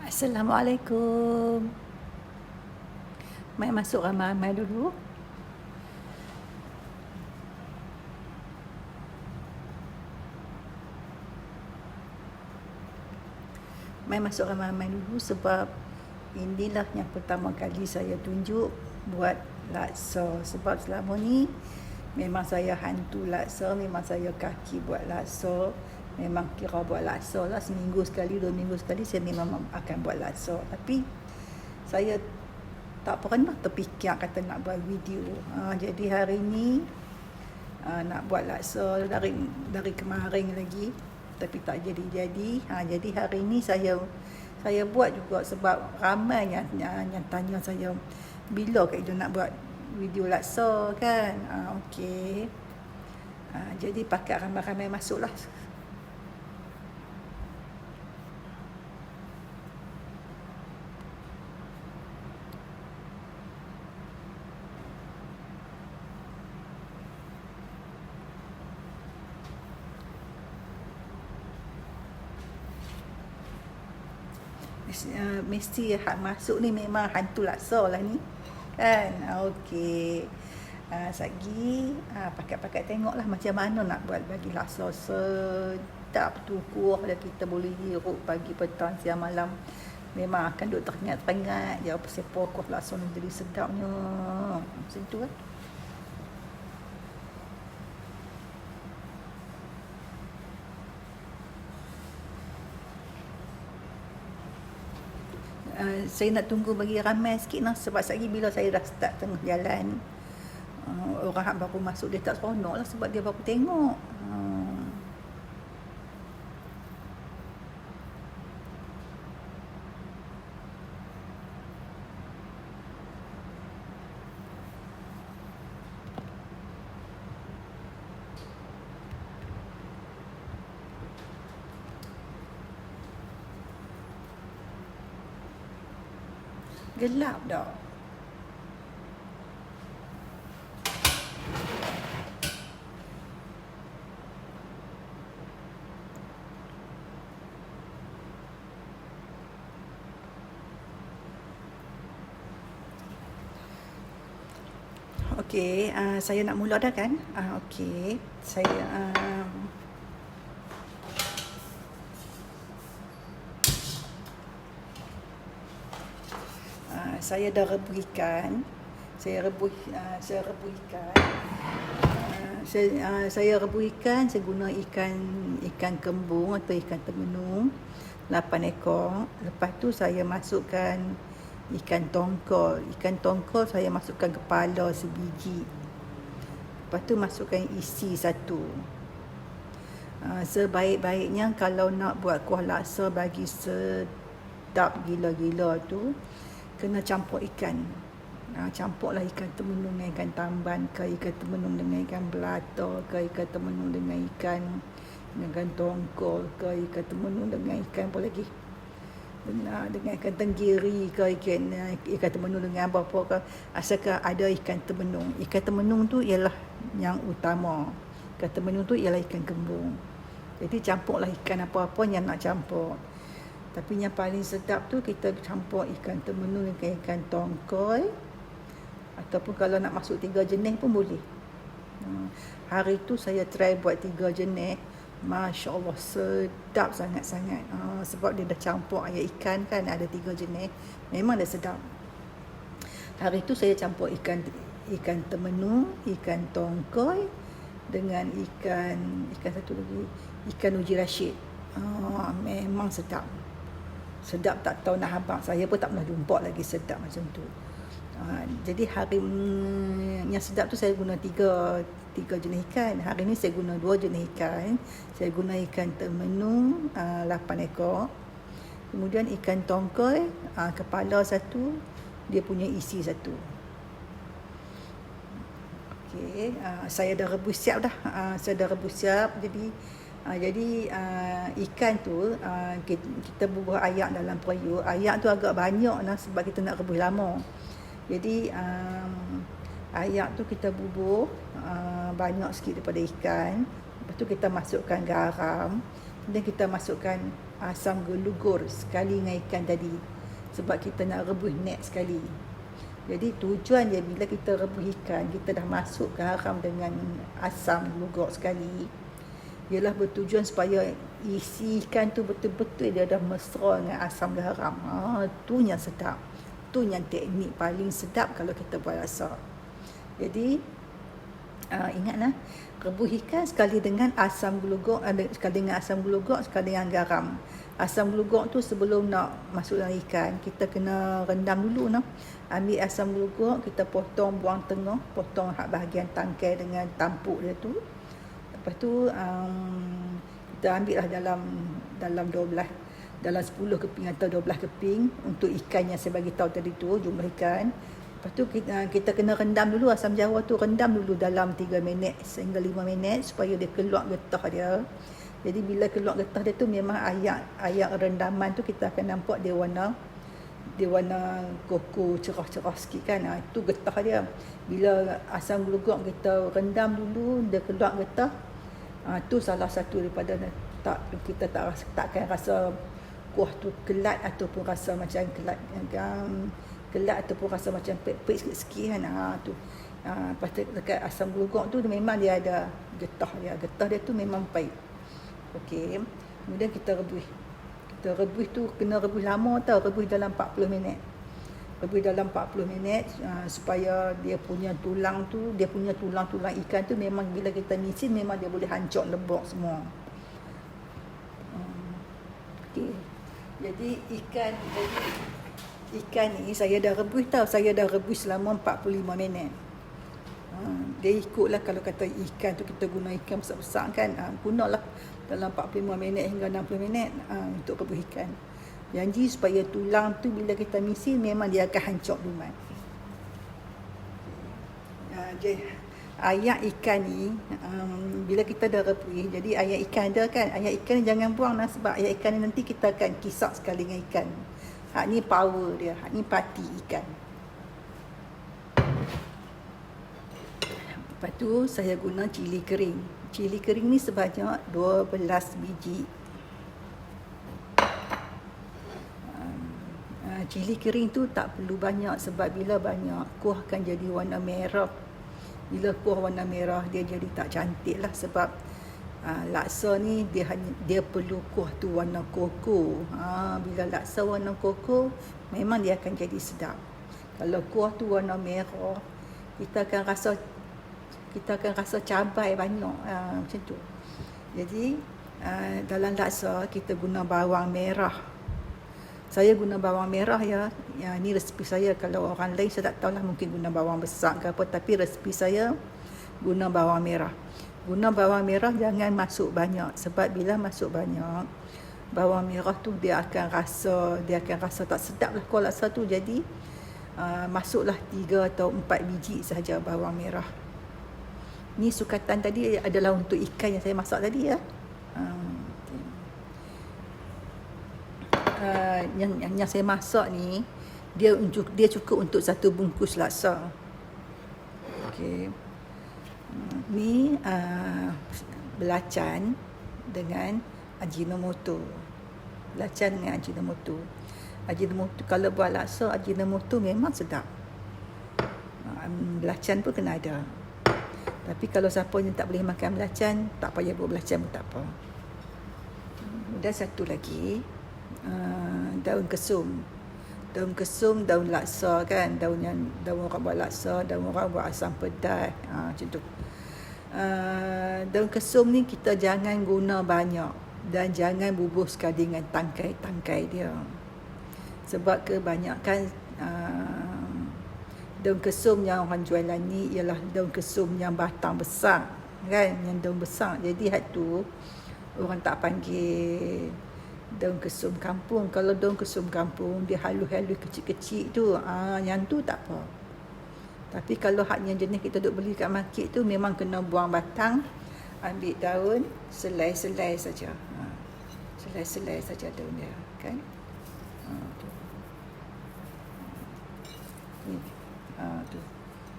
Assalamualaikum. Mai masuk ramai-ramai dulu. Mai masuk ramai-ramai dulu sebab inilah yang pertama kali saya tunjuk buat laksa. Sebab selama ni memang saya hantu laksa, memang saya kaki buat laksa. Memang kira buat laksa lah seminggu sekali, 2 minggu sekali saya memang akan buat laksa. Tapi saya tak pernah terfikir kata nak buat video. Jadi hari ni nak buat laksa dari kemarin lagi, tapi tak jadi-jadi. Jadi hari ni saya buat juga sebab ramai yang tanya saya bila Kak Ida nak buat video laksa kan. Okey. Jadi pakat ramai-ramai masuklah. Mesti hak masuk ni memang hantu laksa lah ni kan. Okey, sagi pakat-pakat tengoklah macam mana nak buat bagi laksa sedap tu. Kuah dah kita boleh hirup pagi, petang, siang, malam. Memang akan duduk teringat-teringat je apa siapa kuah laksa ni jadi sedapnya. Macam tu kan. Saya nak tunggu bagi ramai sikit lah. Sebab sekali bila saya dah start tengah jalan, orang baru masuk dia tak seronok lah sebab dia baru tengok. Gelap dah. Okey, saya nak mula dah kan? Okey, saya dah rebus ikan. Saya rebus ikan. Saya guna ikan kembung atau ikan temenung 8 ekor. Lepas tu saya masukkan ikan tongkol. Ikan tongkol saya masukkan kepala sebiji. Lepas tu masukkan isi satu. Sebaik-baiknya kalau nak buat kuah laksa bagi sedap gila-gila tu, kena campur ikan. Campurlah ikan temenung dengan ikan tamban ke, ikan temenung dengan ikan belata ke, ikan temenung dengan ikan tongkol ke, ikan temenung dengan ikan apa lagi, dengan ikan tenggiri ke, ikan temenung dengan apa ke. Asalkan ada ikan temenung. Ikan temenung tu ialah yang utama. Ikan temenung tu ialah ikan kembung. Jadi campurlah ikan apa-apa yang nak campur. Tapi yang paling sedap tu kita campur ikan temenung dengan ikan tongkol. Ataupun kalau nak masuk 3 jenis pun boleh. Hari tu saya try buat 3 jenis. Masya Allah, sedap sangat-sangat. Sebab dia dah campur air ikan kan, ada 3 jenis. Memang dah sedap. Hari tu saya campur ikan temenung, ikan tongkol dengan ikan satu lagi, ikan uji Rashid. Memang sedap. Sedap tak tahu nak habaq. Saya pun tak pernah jumpa lagi sedap macam tu. Jadi hari yang sedap tu saya guna 3 jenis ikan. Hari ni saya guna 2 jenis ikan. Saya guna ikan temenung 8 ekor. Kemudian ikan tongkol kepala satu, dia punya isi satu. Okey, saya dah rebus siap dah. Jadi ikan tu kita bubuh ayak dalam periuk. Ayak tu agak banyak lah sebab kita nak rebus lama. Jadi ayak tu kita bubuh banyak sikit daripada ikan. Lepas tu kita masukkan garam. Kemudian kita masukkan asam gelugur sekali dengan ikan tadi. Sebab kita nak rebus net sekali. Jadi tujuan dia bila kita rebus ikan, kita dah masuk ke haram dengan asam gelugur sekali. Ialah bertujuan supaya isi ikan tu betul-betul dia dah mesra dengan asam garam. Tu yang sedap. Tu yang teknik paling sedap kalau kita buat rasa. Jadi ingatlah, rebus ikan sekali dengan asam gelugur, sekali dengan asam gelugur, sekali dengan garam. Asam gelugur tu sebelum nak masuk dalam ikan, kita kena rendam dulu. Ambil asam gelugur, kita potong, buang tengah, potong bahagian tangkai dengan tampuk dia tu. Lepas tu kita ambil lah dalam 10 keping atau 12 keping untuk ikan yang saya bagi tahu tadi tu, jumlah ikan. Lepas tu kita kena rendam dulu asam jawa tu, rendam dulu dalam 3 minit sehingga 5 minit supaya dia keluar getah dia. Jadi bila keluar getah dia tu memang ayak rendaman tu kita akan nampak dia warna koko cerah-cerah sikit kan. Itu getah dia. Bila asam gelugur kita rendam dulu, dia keluar getah. Tu salah satu daripada kita takkan rasa kuah tu kelat ataupun rasa macam kelat ataupun rasa macam pek-pek sikit kan. Tu dekat asam gelugur tu memang dia ada getah dia. Getah dia tu memang pahit. Okey. Kemudian kita rebus. Kita rebus tu kena rebus lama tau, rebus dalam 40 minit. Rebus dalam 40 minit supaya dia punya tulang ikan tu memang bila kita misin memang dia boleh hancur lebok semua. Okey. Jadi ikan ni saya dah rebus tau, saya dah rebus selama 45 minit. Dia ikutlah kalau kata ikan tu kita guna ikan besar-besar kan, gunalah dalam 45 minit hingga 60 minit untuk rebus ikan. Janji supaya tulang tu bila kita misin memang dia akan hancur duluan. Ayak ikan ni bila kita dah rebus, jadi ayak ikan dia kan, ayak ikan ni jangan buang sebab ayak ikan ni nanti kita akan kisar sekali dengan ikan. Hak ni power dia, hak ni parti ikan. Lepas tu saya guna cili kering. Cili kering ni sebanyak 12 biji. Cili kering tu tak perlu banyak sebab bila banyak kuah akan jadi warna merah. Bila kuah warna merah dia jadi tak cantik lah sebab laksa ni dia perlu kuah tu warna koko. Bila laksa warna koko memang dia akan jadi sedap. Kalau kuah tu warna merah kita akan rasa cabai banyak macam tu. Jadi dalam laksa kita guna bawang merah. Saya guna bawang merah ya. Ni resipi saya. Kalau orang lain saya tak tahulah, mungkin guna bawang besar ke apa, tapi resipi saya guna bawang merah. Guna bawang merah jangan masuk banyak sebab bila masuk banyak bawang merah tu dia akan rasa tak sedap lah kuah laksa tu. Jadi masuklah 3 atau 4 biji sahaja bawang merah. Ni sukatan tadi adalah untuk ikan yang saya masak tadi ya. Yang saya masak ni dia cukup untuk 1 bungkus laksa. Okey. Ni belacan dengan ajinomoto. Belacan dengan ajinomoto. Ajinomoto kalau buat laksa ajinomoto memang sedap. Belacan pun kena ada. Tapi kalau siapa yang tak boleh makan belacan, tak payah buat belacan pun tak apa. Dan satu lagi, daun kesum. Daun kesum, daun laksa kan, daun orang buat laksa, daun orang buat asam pedas, macam tu. Daun kesum ni kita jangan guna banyak dan jangan bubuh sekali dengan tangkai-tangkai dia. Sebab kebanyakan daun kesum yang orang jualan ni ialah daun kesum yang batang besar kan, yang daun besar. Jadi hak tu orang tak panggil daun kesum kampung. Kalau daun kesum kampung dia halus-halus kecil-kecil tu, yang tu tak apa. Tapi kalau hak yang jenis kita duk beli kat market tu memang kena buang batang, ambil daun, selai-selai saja. Selai-selai saja daun dia kan. Ni. Tu.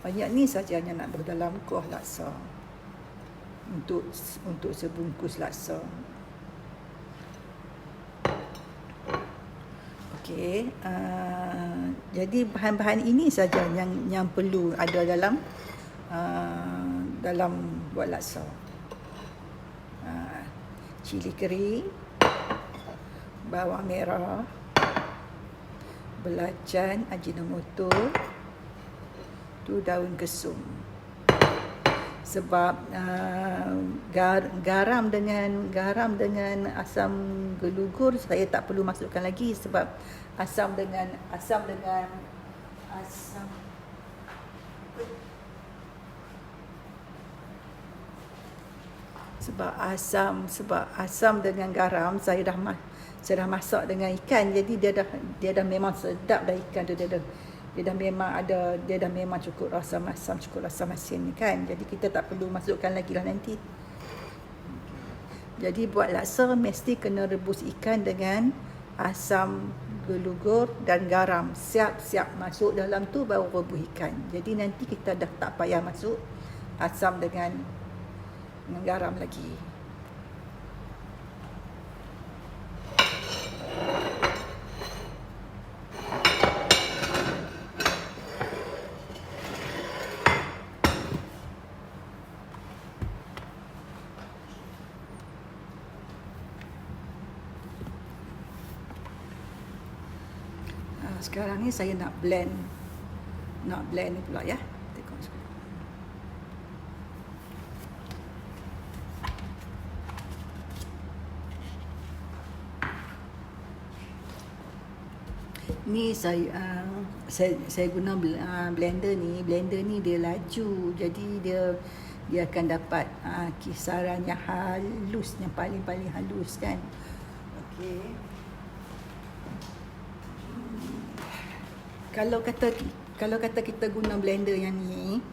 Banyak ni saja yang nak berdalam kuah laksa. Untuk sebungkus laksa. Okey, jadi bahan-bahan ini saja yang perlu ada dalam buat laksa. Cili kering, bawang merah, belacan, ajinomoto, tu daun kesum. Sebab garam dengan asam gelugur saya tak perlu masukkan lagi, sebab asam dengan garam saya dah masak dengan ikan, jadi dia dah memang sedap dah. Ikan tu dia dah memang cukup rasa masam, cukup rasa masin kan. Jadi kita tak perlu masukkan lagi lah nanti. Jadi buat laksa mesti kena rebus ikan dengan asam gelugur dan garam. Siap masuk dalam tu baru rebus ikan. Jadi nanti kita dah tak payah masuk asam dengan garam lagi. Sekarang ni saya nak blend ni pula ya. Tengok sekejap. Ni saya guna blender ni. Blender ni dia laju, jadi dia akan dapat kisaran yang halus, yang paling halus kan. Okey. Kalau kata kita guna blender yang ni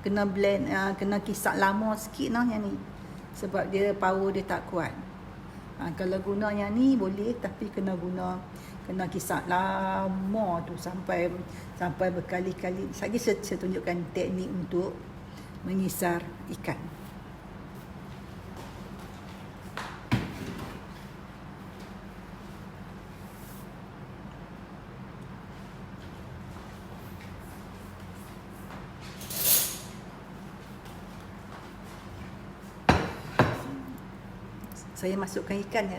kena blend, kena kisar lama sikit lah yang ni, sebab dia power dia tak kuat. Kalau guna yang ni boleh, tapi kena kisar lama tu sampai berkali-kali. Lagi saya tunjukkan teknik untuk mengisar ikan. Saya masukkan ikan ya.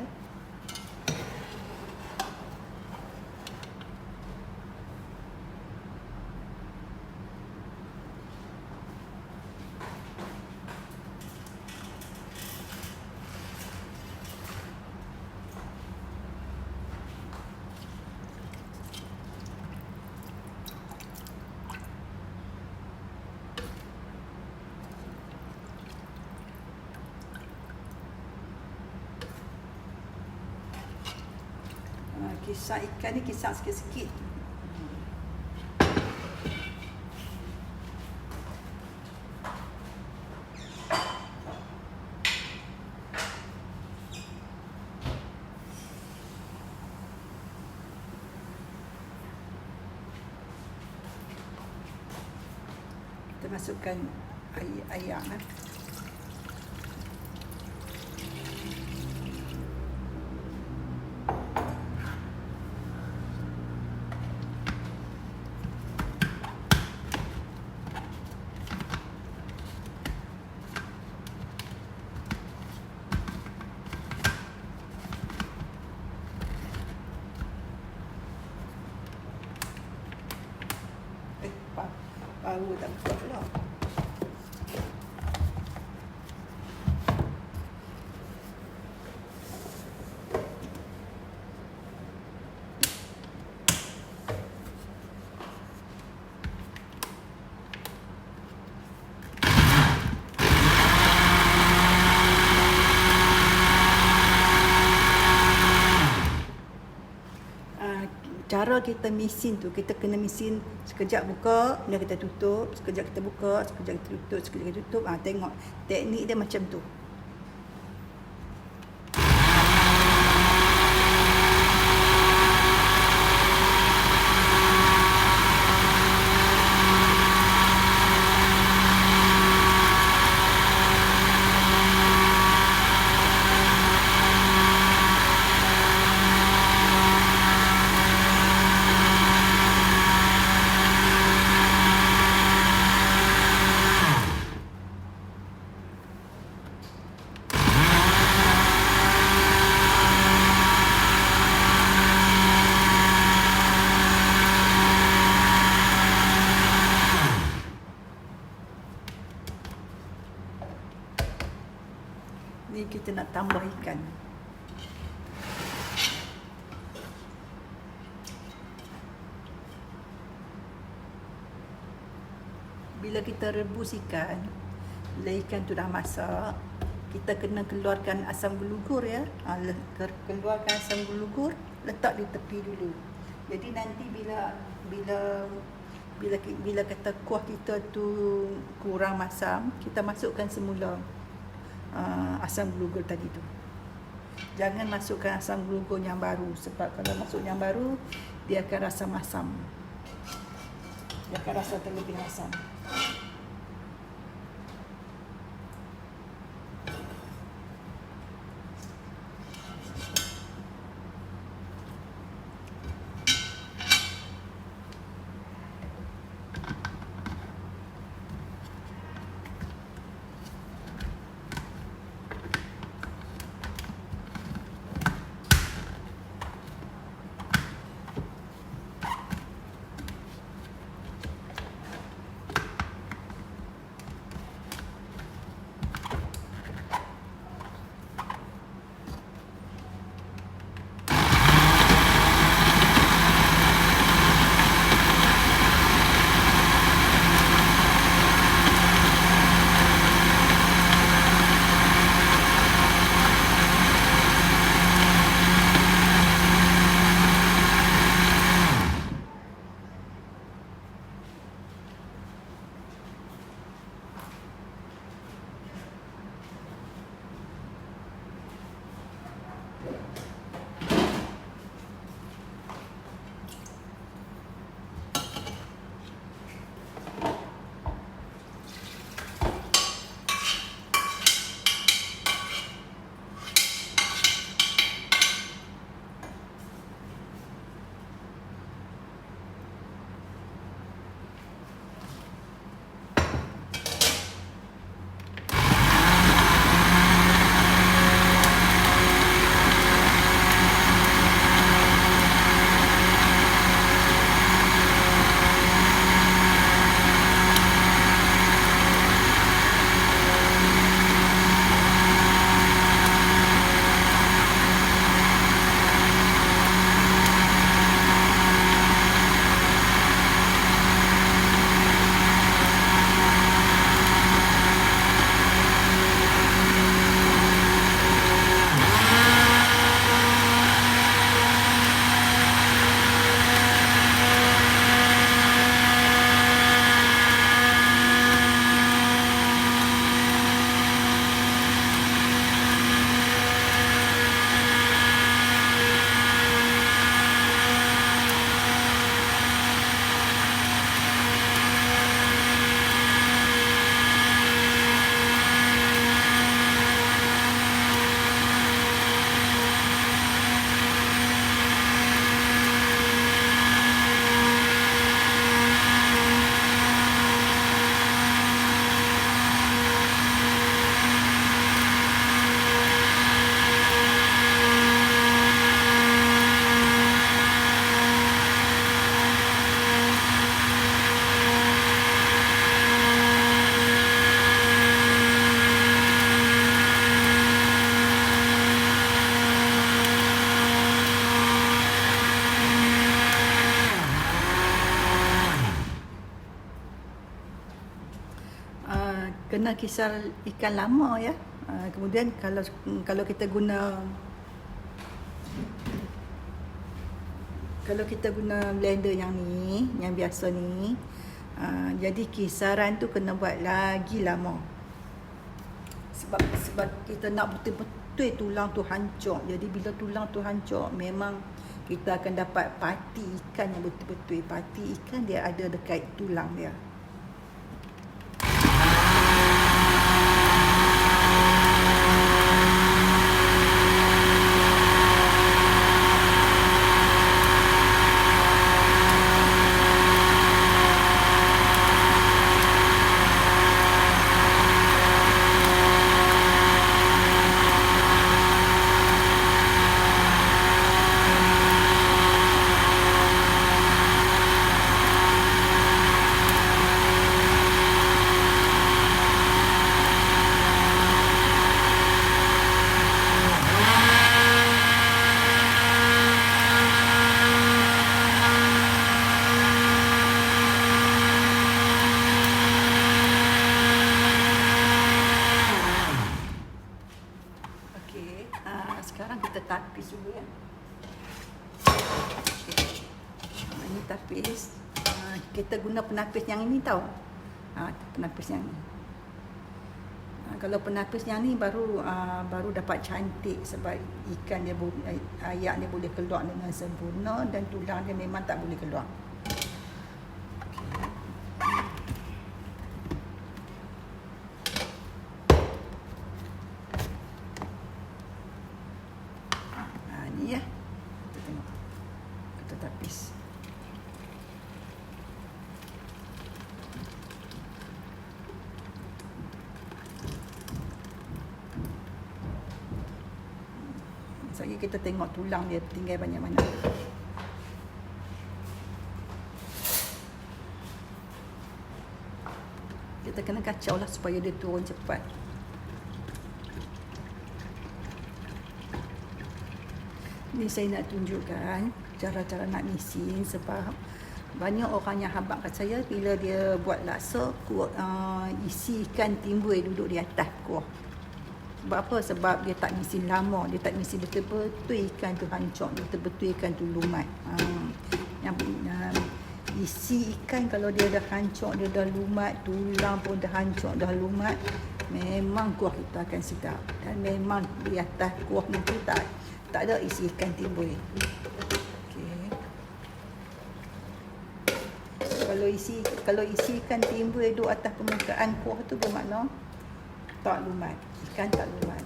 Kisar ikan ni kisar sikit-sikit. Kita masukkan ayam. Baru tak buka pula. Cara kita misin tu, kita kena misin sekejap buka, kemudian kita tutup, sekejap kita buka, sekejap kita tutup, sekejap kita tutup. Tengok teknik dia macam tu. kita nak tambah ikan. Bila kita rebus ikan, bila ikan tu dah masak, kita kena keluarkan asam gulugur ya. Keluarkan asam gulugur, letak di tepi dulu. Jadi nanti bila kata kuah kita tu kurang masam, kita masukkan semula asam gulugur tadi tu. Jangan masukkan asam gulugur yang baru, sebab kalau masuk yang baru dia akan rasa masam. Dia akan rasa terlebih masam. Kena kisar ikan lama ya. Kemudian kalau kita guna blender yang ni, yang biasa ni, jadi kisaran tu kena buat lagi lama. Sebab kita nak betul-betul tulang tu hancur. Jadi bila tulang tu hancur, memang kita akan dapat parti ikan yang betul-betul. Parti ikan dia ada dekat tulang dia. tapis. Kita guna penapis yang ini tau. Penapis yang ni. Kalau penapis yang ni baru dapat cantik sebab ikan dia ayak dia boleh keluar dengan sempurna dan tulang dia memang tak boleh keluar. Ni ya. Kita tengok. Kita tapis. Sekali kita tengok tulang dia tinggal banyak mana. Kita kena kacau lah supaya dia turun cepat. Ni saya nak tunjukkan cara-cara nak misin sebab banyak orang yang habaq kat saya bila dia buat laksa isi ikan timbul duduk di atas kuah. Sebab apa? Sebab dia tak misin lama, dia tak misin betul-betul ikan tu hancur, betul-betul ikan tu lumat. Isi ikan kalau dia dah hancur, dia dah lumat, tulang pun dah hancur, dah lumat, memang kuah kita akan sedap. Dan memang di atas kuah ni tu tak ada isi ikan timbul. Okey. Kalau isi ikan timbul duduk atas permukaan kuah tu bermakna tak lumat. Ikan tak lumat.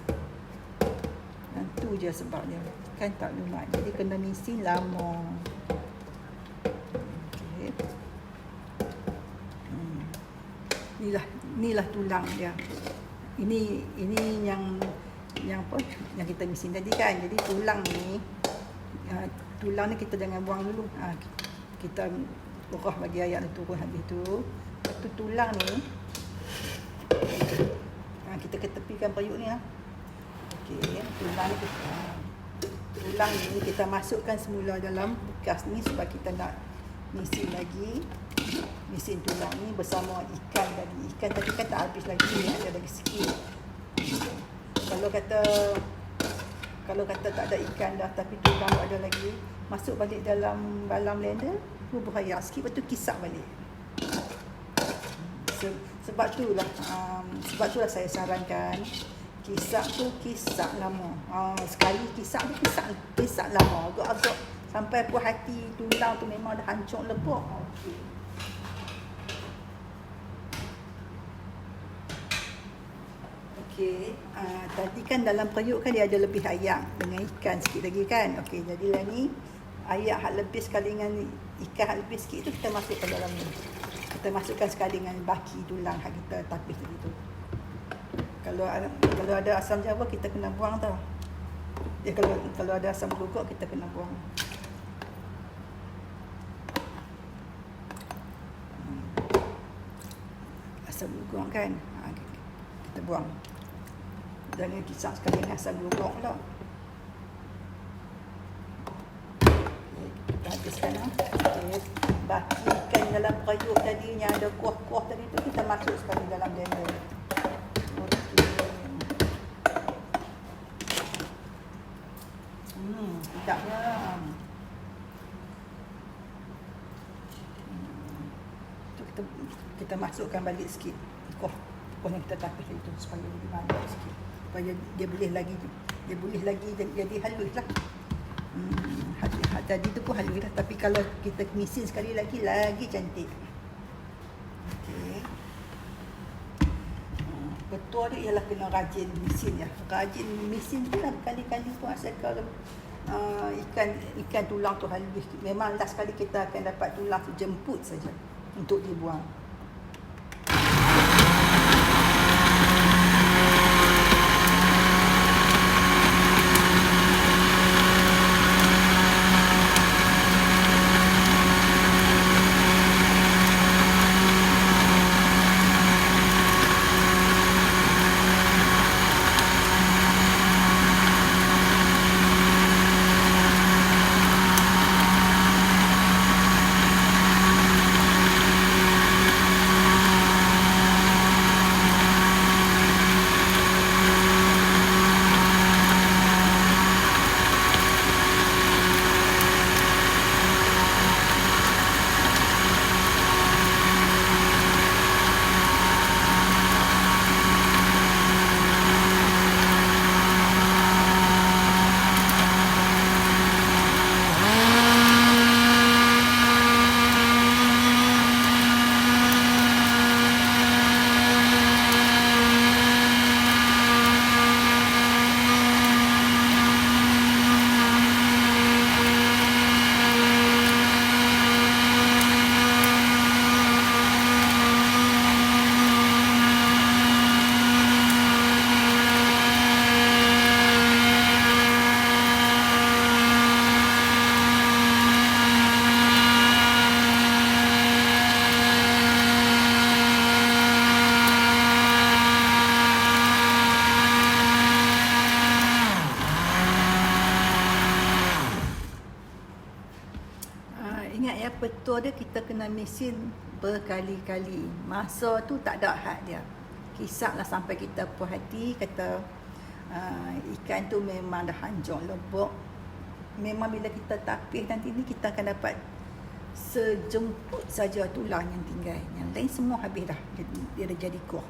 Dan tu je sebabnya. Ikan tak lumat. Jadi kena misin lama. Okey. Inilah tulang dia. Ini yang apa? Yang kita misin tadi kan. Jadi tulang ni kita jangan buang dulu. Kita berah bagi ayak tu turun habis tu. Lepas tu tulang ni kita ketepikan periuk ni lah. Okey, tulang ni kita masukkan semula dalam bekas ni sebab kita nak misin lagi. Misin tulang ni bersama ikan tadi. Ikan tadi kan tak habis lagi, ada lagi sikit. Kalau kata tak ada ikan dah tapi tulang ada lagi, masuk balik dalam blender, bubuh air sikit, lepas tu kisap balik. Sebab itulah saya sarankan kisap lama. Sekali kisap lama, agak-agak sampai puas hati tulang tu memang dah hancur lebok. Okey, tadi kan dalam periuk kan dia ada lebih ayak dengan ikan sikit lagi kan. Okey, jadilah ni ayak hak lebih sekali dengan ikan hak lebih sikit tu kita masukkan dalam ni. Kita masukkan sekali dengan baki tulang hak kita tapis tadi tu. Kalau ada asam jawa kita kena buang tau. Kalau ada asam geluguk kita kena buang. Asam geluguk kan. Kita buang. Jangan kisap sekali dengan asam geluguk pula. Kita habiskan lah. Okay. Baki ikan dalam periuk tadi yang ada kuah-kuah tadi tu kita masuk sekali dalam blender. Sedapnya. Kita masukkan balik sikit kuah yang kita tapis itu supaya lebih banyak sikit. Supaya dia boleh lagi jadi halus lah. Tadi tu pun halus lah. Tapi kalau kita misin sekali lagi cantik. Okey. Betul dia ialah kena rajin misin ya. Rajin misin tu lah kali-kali pun asalkan ikan tulang tu halus. Memang last kali kita akan dapat tulang tu jemput saja untuk dibuang. betul dia kita kena mesin berkali-kali. Masa tu tak ada had dia. Kisahlah sampai kita puas hati kata ikan tu memang dah hancur lebok. Memang bila kita tapis nanti ni kita akan dapat sejemput saja tulang yang tinggal. Yang lain semua habis dah. Dia dah jadi kuah.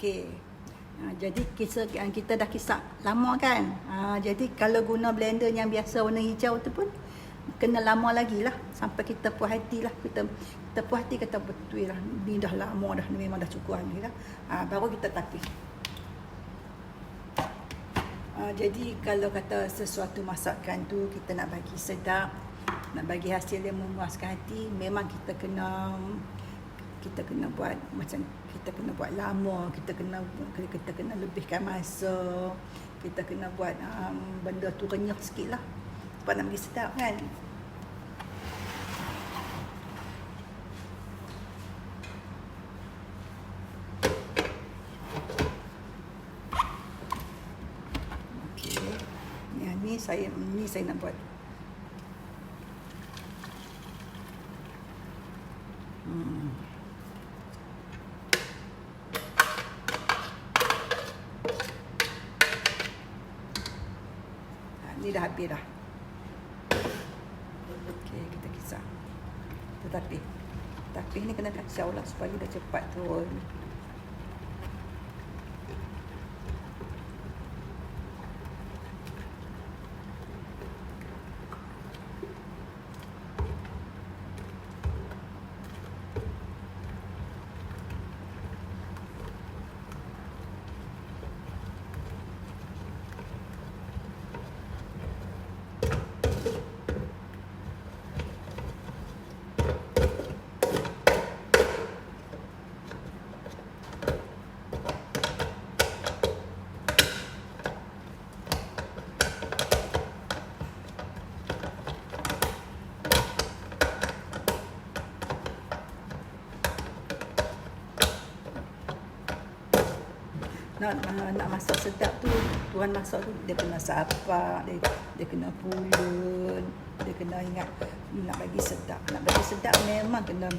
Okey. Jadi kita dah kisar lama kan. Jadi kalau guna blender yang biasa warna hijau tu pun kena lama lagi lah sampai kita puas hati lah. Kita puas hati kata betul lah. Ni dah lama dah, ni memang dah cukup ni lah. Baru kita tapis. Jadi kalau kata sesuatu masakan tu kita nak bagi sedap, nak bagi hasil yang memuaskan hati, memang kita kena buat macam kita kena buat lama, kita kena lebihkan masa, kita kena buat benda tu renyah sikit lah sebab nak bagi sedap kan. Okey, ni saya nak buat ni dah habis dah. Okey, kita kisar. Tetapi ni kena kacau lah supaya dah cepat turun. Nak masak sedap tu, tuan masak tu dia kena sapak, dia kena pulut, dia kena ingat nak bagi sedap. Nak bagi sedap memang kena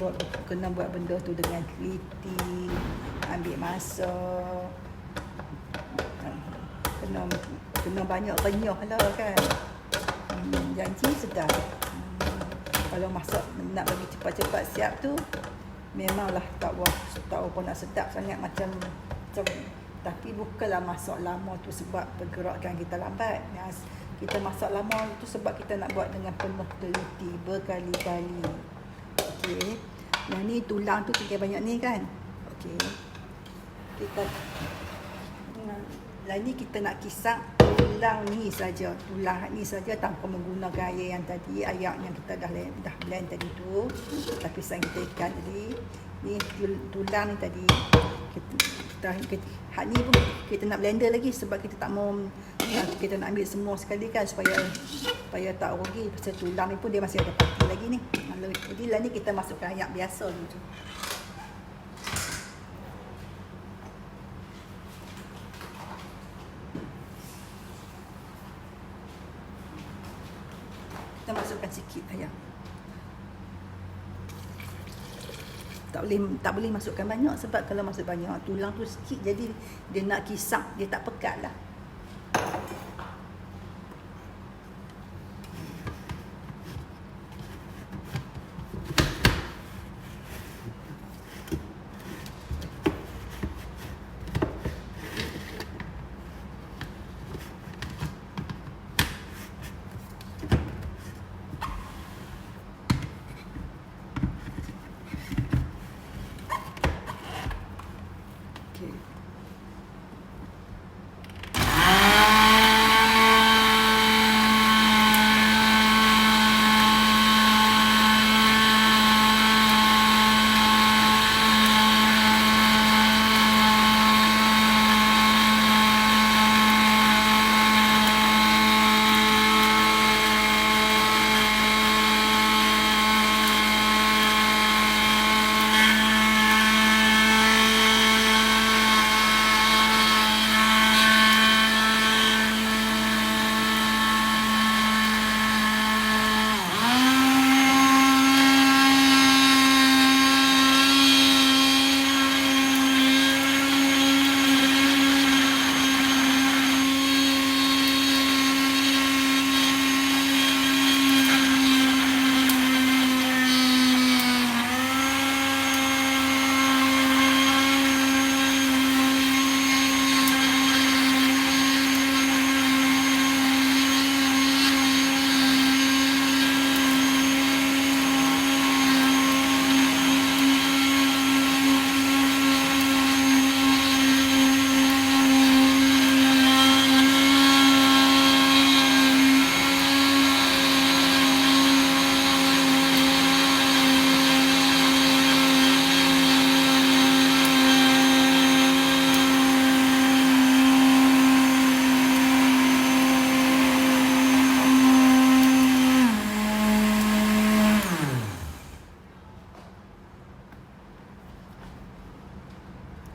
buat benda tu dengan teliti, ambil masa, kena banyak renyah lah kan. Janji sedap. Kalau masak nak bagi cepat-cepat siap tu memanglah tak apa nak sedap sangat macam tapi bukanlah masak lama tu sebab pergerakan kita lambat. Kita masak lama tu sebab kita nak buat dengan penuh teliti berkali-kali. Okey. Yang ni tulang tu tinggal banyak ni kan. Okey. Lah ni kita nak kisar tulang ni saja. Tulang ni saja tanpa menggunakan air yang tadi, air yang kita dah blend tadi tu. Tapi sayang kita ikan tadi. Ni tulang ni tadi. Hak ni pun kita nak blender lagi sebab kita tak mau kita nak ambil semua sekali kan supaya tak rugi. Pasal tulang ni pun dia masih ada parti lagi ni. Jadi lah ni kita masukkan ayak biasa dulu. Kita masukkan sikit ayak. Tak boleh masukkan banyak, sebab kalau masuk banyak tulang tu sikit, jadi dia nak kisap, dia tak pekat lah.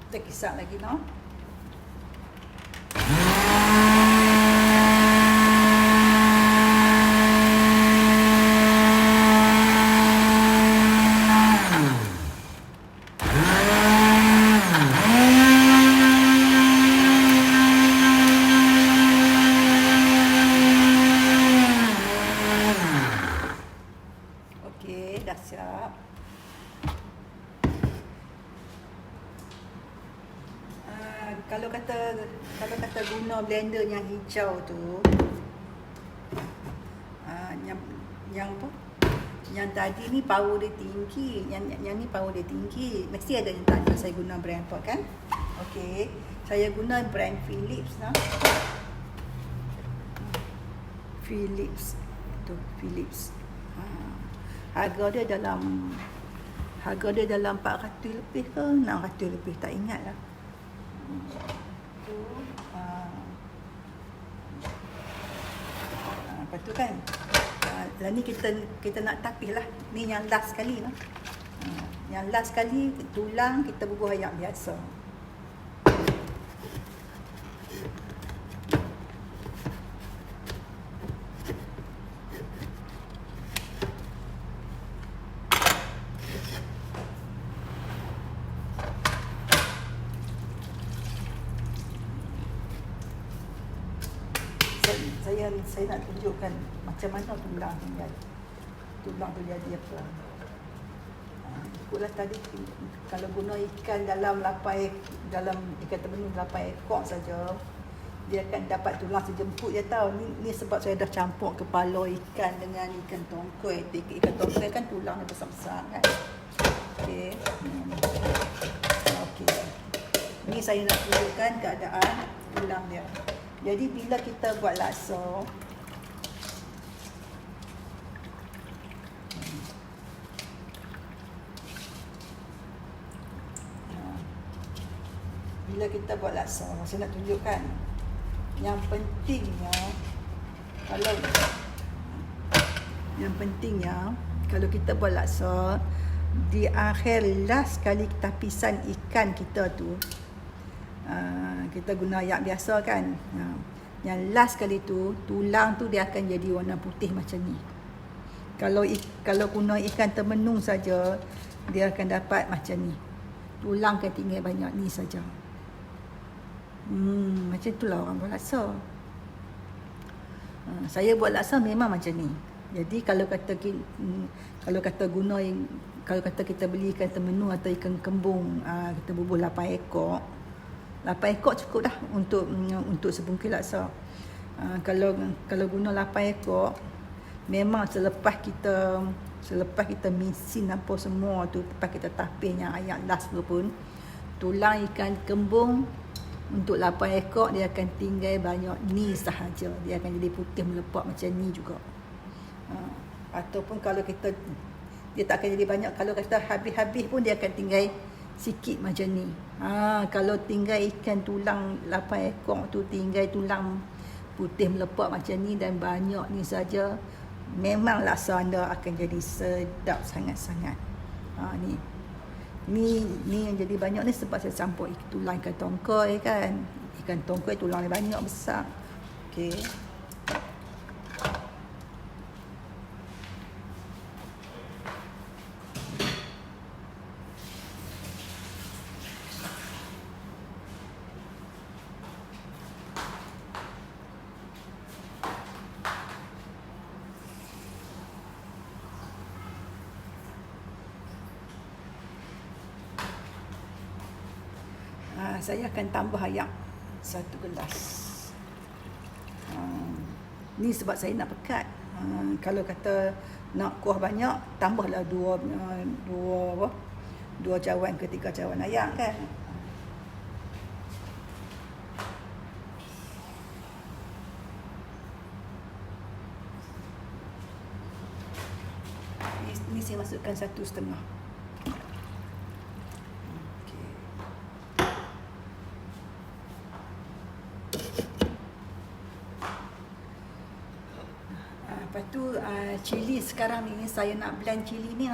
Kita kisap lagi no. Okey, dah siap. Kalau kata guna blender yang hijau tu, yang apa? Yang tadi ni power dia tinggi, yang ni power dia tinggi. Mesti ada yang tanya saya guna brand apa kan? Okey, saya guna brand Philips lah. Philips. Tu Philips. Harga dia dalam 400 lebih ke 600 lebih, tak ingat lah. Lepas tu kan, lah ni kita nak tapis lah. Ni yang last sekali lah. Yang last sekali tulang kita bubuh ayak biasa. Saya nak tunjukkan macam mana tulang tu jadi apa. Ikutlah tadi, kalau guna ikan dalam ikan temenung 8 ekor saja, dia akan dapat tulang sejemput je tau. Ni sebab saya dah campur kepala ikan dengan ikan tongkoi. Ikan tongkoi kan tulangnya besar-besar kan. Okey. Okey. Ni saya nak tunjukkan keadaan tulang dia. Jadi bila kita buat laksa, saya nak tunjukkan yang pentingnya, kalau kita buat laksa, di akhir last kali tapisan ikan kita tu, kita guna ayak biasa kan. Yang last kali tu, tulang tu dia akan jadi warna putih macam ni. Kalau guna ikan termenung saja, dia akan dapat macam ni. Tulang kan tinggal banyak ni saja. Macam itulah orang buat laksa. Saya buat laksa memang macam ni. Jadi kalau kata kita beli ikan termenung atau ikan kembung, kita bubuh 8 ekor. 8 ekor cukup dah untuk sebungkus laksa. Kalau guna 8 ekor, memang selepas kita misin apa semua tu, lepas kita tapis yang ayak last tu pun, tulang ikan kembung untuk 8 ekor dia akan tinggal banyak ni sahaja. Dia akan jadi putih melepak macam ni juga. Ataupun kalau dia tak akan jadi banyak. Kalau kita habis-habis pun dia akan tinggal sikit macam ni. Kalau tinggal ikan tulang 8 ekor tu, tinggal tulang putih melepak macam ni dan banyak ni saja, memang laksa anda akan jadi sedap sangat-sangat. Ni yang jadi banyak ni sebab saya campur tulang ikan tongkoi kan. Ikan tongkoi tulang dia banyak besar. Okey. Saya akan tambah ayak 1 gelas. Ni sebab saya nak pekat. Kalau kata nak kuah banyak, tambahlah 2 cawan ke 3 cawan ayak kan. Ni saya masukkan 1,5. Lepas tu cili sekarang ni saya nak blend cili ni.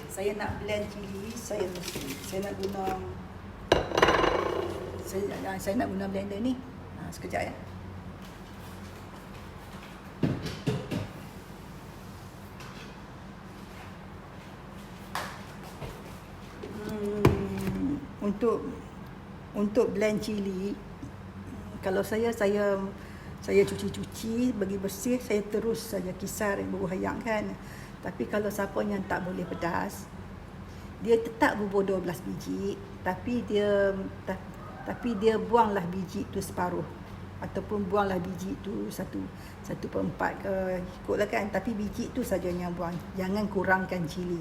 Saya nak blend cili, saya nak guna blender ni. Sekejap ya. Untuk blend cili, kalau saya cuci, bagi bersih, saya terus saja kisar bubuh ayak kan. Tapi kalau siapa yang tak boleh pedas, dia tetap bubuh 12 biji, tapi dia buanglah biji tu separuh, ataupun buanglah biji tu 1/4 ke, ikutlah kan. Tapi biji tu saja yang buang, jangan kurangkan cili.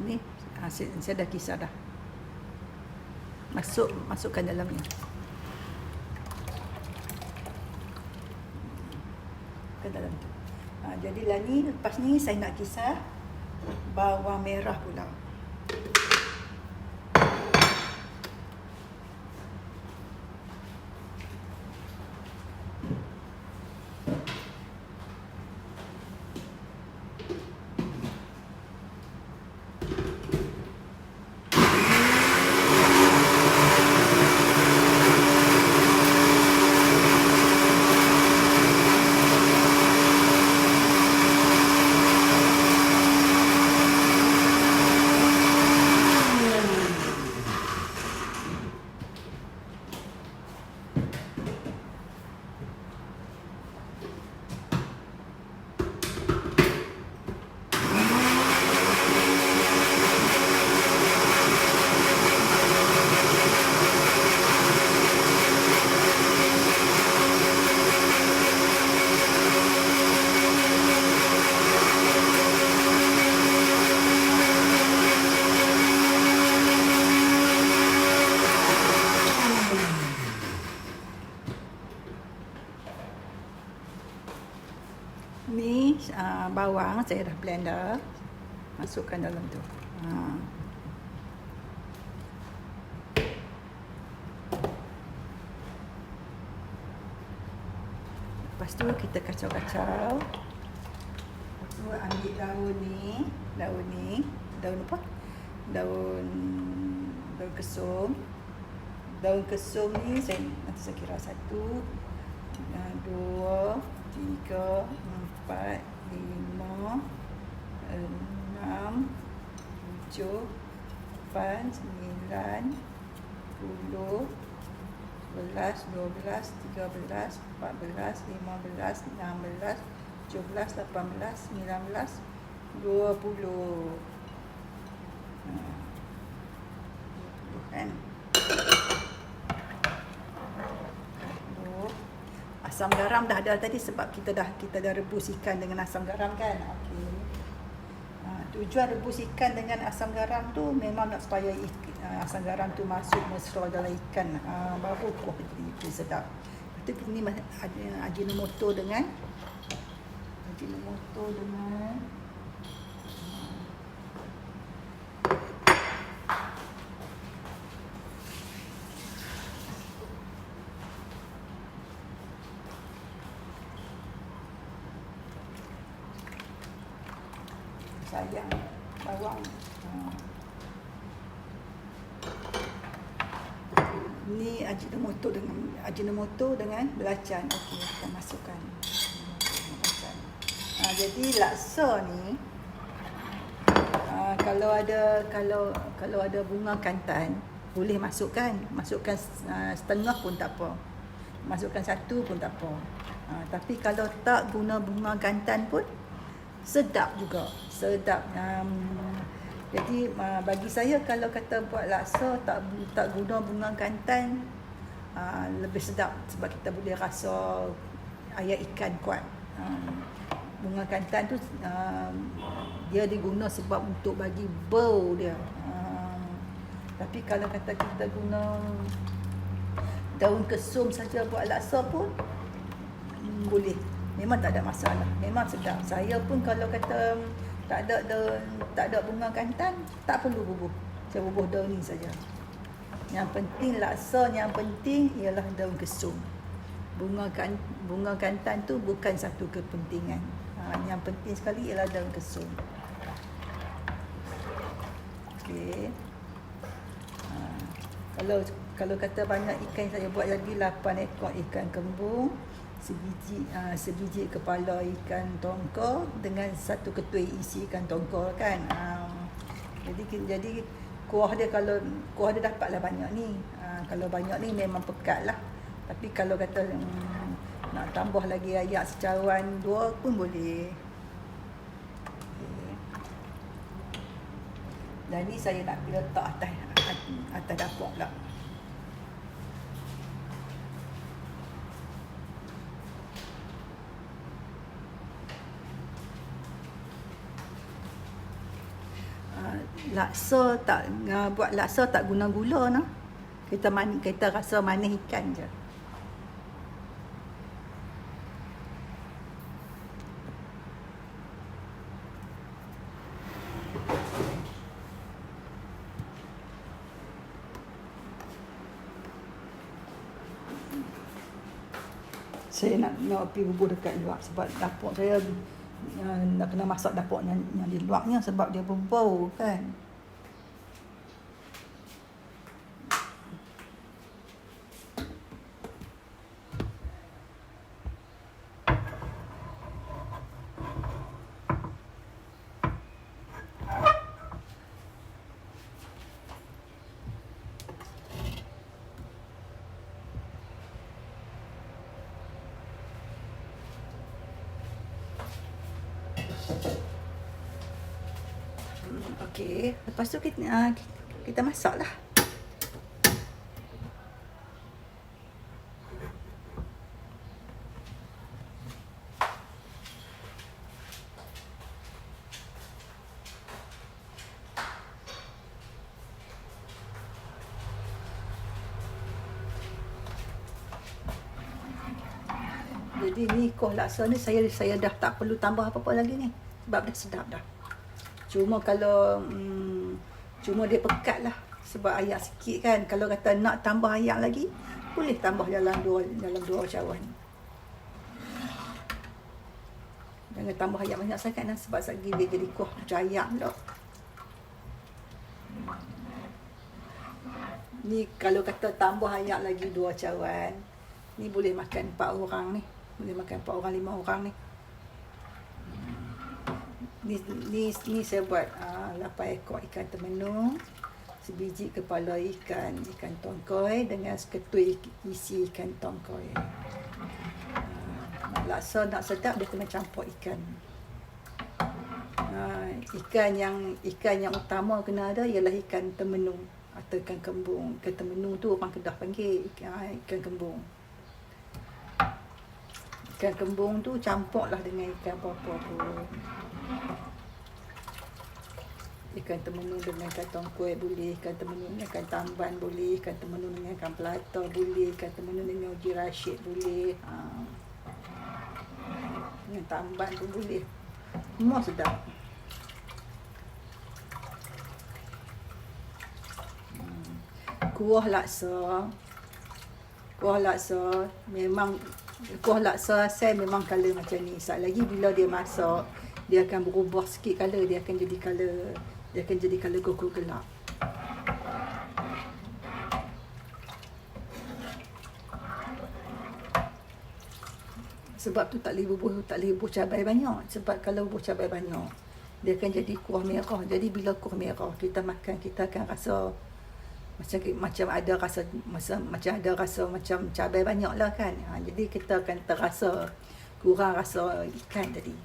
Ni saya dah kisar dah. Masukkan dalam ni. Ke dalam tu. Jadilah ni, lepas ni saya nak kisar bawang merah pula. Ni bawang saya dah blend dah. Masukkan dalam tu. Lepas tu kita kacau-kacau. Lepas tu ambil daun apa? Daun kesum. Daun kesum ni nanti saya kira 1, 2, 3, 4, 5, 6, 7, 8, 9, 10, 11, 12, 13, 14, 15, 16, 17, 18, 19, 20. Kan? Asam garam dah ada tadi sebab kita dah rebus ikan dengan asam garam kan. Okey. Tujuan rebus ikan dengan asam garam tu memang nak supaya asam garam tu masuk mesra dalam ikan. Baru kuah jadi sedap. Lepas tu ni ada Ajinomoto dengan sayang bawang. Ni Ajinomoto dengan belacan. Okey, kita masukkan belacan. Jadi laksa ni kalau ada bunga kantan boleh masukkan setengah pun tak apa. Masukkan 1 pun tak apa. Tapi kalau tak guna bunga kantan pun sedap juga. Jadi bagi saya kalau kata buat laksa tak guna bunga kantan lebih sedap sebab kita boleh rasa ayat ikan kuat. Bunga kantan tu dia diguna sebab untuk bagi bau dia. Tapi kalau kata kita guna daun kesum saja buat laksa pun boleh. Memang tak ada masalah. Memang sedap. Saya pun kalau kata tak ada bunga kantan, tak perlu bubuh. Saya bubuh daun ni saja. Yang penting laksa, yang penting ialah daun kesum. Bunga kantan tu bukan satu kepentingan. Yang penting sekali ialah daun kesum. Okey. Kalau kata banyak ikan, saya buat jadi 8 ekor ikan kembung, sebiji kepala ikan tongkol dengan 1 ketui isi ikan tongkol kan. Jadi kuah dia dapatlah banyak ni. Kalau banyak ni memang pekat lah. Tapi kalau kata nak tambah lagi ayak secawan 2 pun boleh. Dan ni saya nak letak atas dapur pula. Buat laksa tak guna gula nah. Kita rasa manis ikan je. Saya nak pergi bubur dekat luar sebab dapur saya nak kena masak dapur yang di luarnya sebab dia berbau kan. Okey, lepas tu kita masaklah. Jadi ni kuah laksa ni saya dah tak perlu tambah apa-apa lagi ni. Sebab dah sedap dah. Cuma kalau cuma dia pekat lah. Sebab ayak sikit kan. Kalau kata nak tambah ayak lagi, boleh tambah dalam dua cawan. Jangan tambah ayak banyak sangat lah. Sebab lagi dia jadi kuah macam ayak pula. Ni kalau kata tambah ayak lagi 2 cawan, ni boleh makan 4 orang ni. Boleh makan 4 orang, 5 orang ni. Ni saya buat 8 ekor ikan temenung, sebiji kepala ikan tongkoi dengan seketui isi ikan tongkoi. Laksa nak sedap dia kena campur ikan. Ikan yang utama kena ada ialah ikan temenung atau ikan kembung. Ikan temenung tu orang Kedah panggil ikan kembung. Ikan kembung tu campurlah dengan ikan apa-apa pun. Ikan temenung dengan ikan tongkoi boleh, ikan temenung dengan ikan tamban boleh, ikan temenung dengan ikan pelata boleh, ikan temenung dengan uji Rashid boleh. Dengan tamban pun boleh. Semua sedap. Kuah laksa memang kuah laksa saya memang color macam ni. Sekali lagi bila dia masak, dia akan berubah sikit color, dia akan jadi color kuku gelap. Sebab tu tak boleh bubuh cabai banyak. Sebab kalau bubuh cabai banyak, dia akan jadi kuah merah. Jadi bila kuah merah kita makan, kita akan rasa macam ada rasa macam cabai banyak lah kan. Jadi kita akan terasa kurang rasa ikan tadi.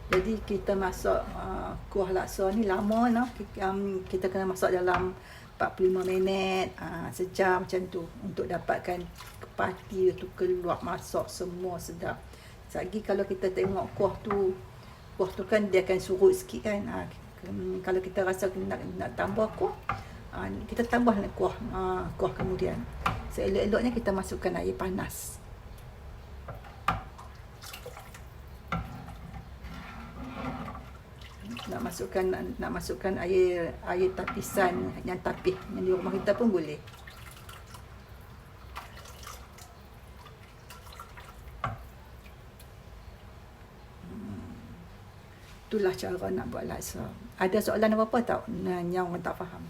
Jadi kita masak kuah laksa ni lama lah. Kita kena masak dalam 45 minit, sejam macam tu, untuk dapatkan kepati tu keluar, masak semua sedap. Lagi kalau kita tengok kuah tu kan dia akan surut sikit kan. Kalau kita rasa nak tambah kuah, kita tambah kuah kemudian. Seelok-eloknya kita masukkan air panas. Nak masukkan air tapisan yang tapis yang di rumah kita pun boleh. Itulah cara nak buat laksa. Ada soalan apa-apa tak yang orang tak faham?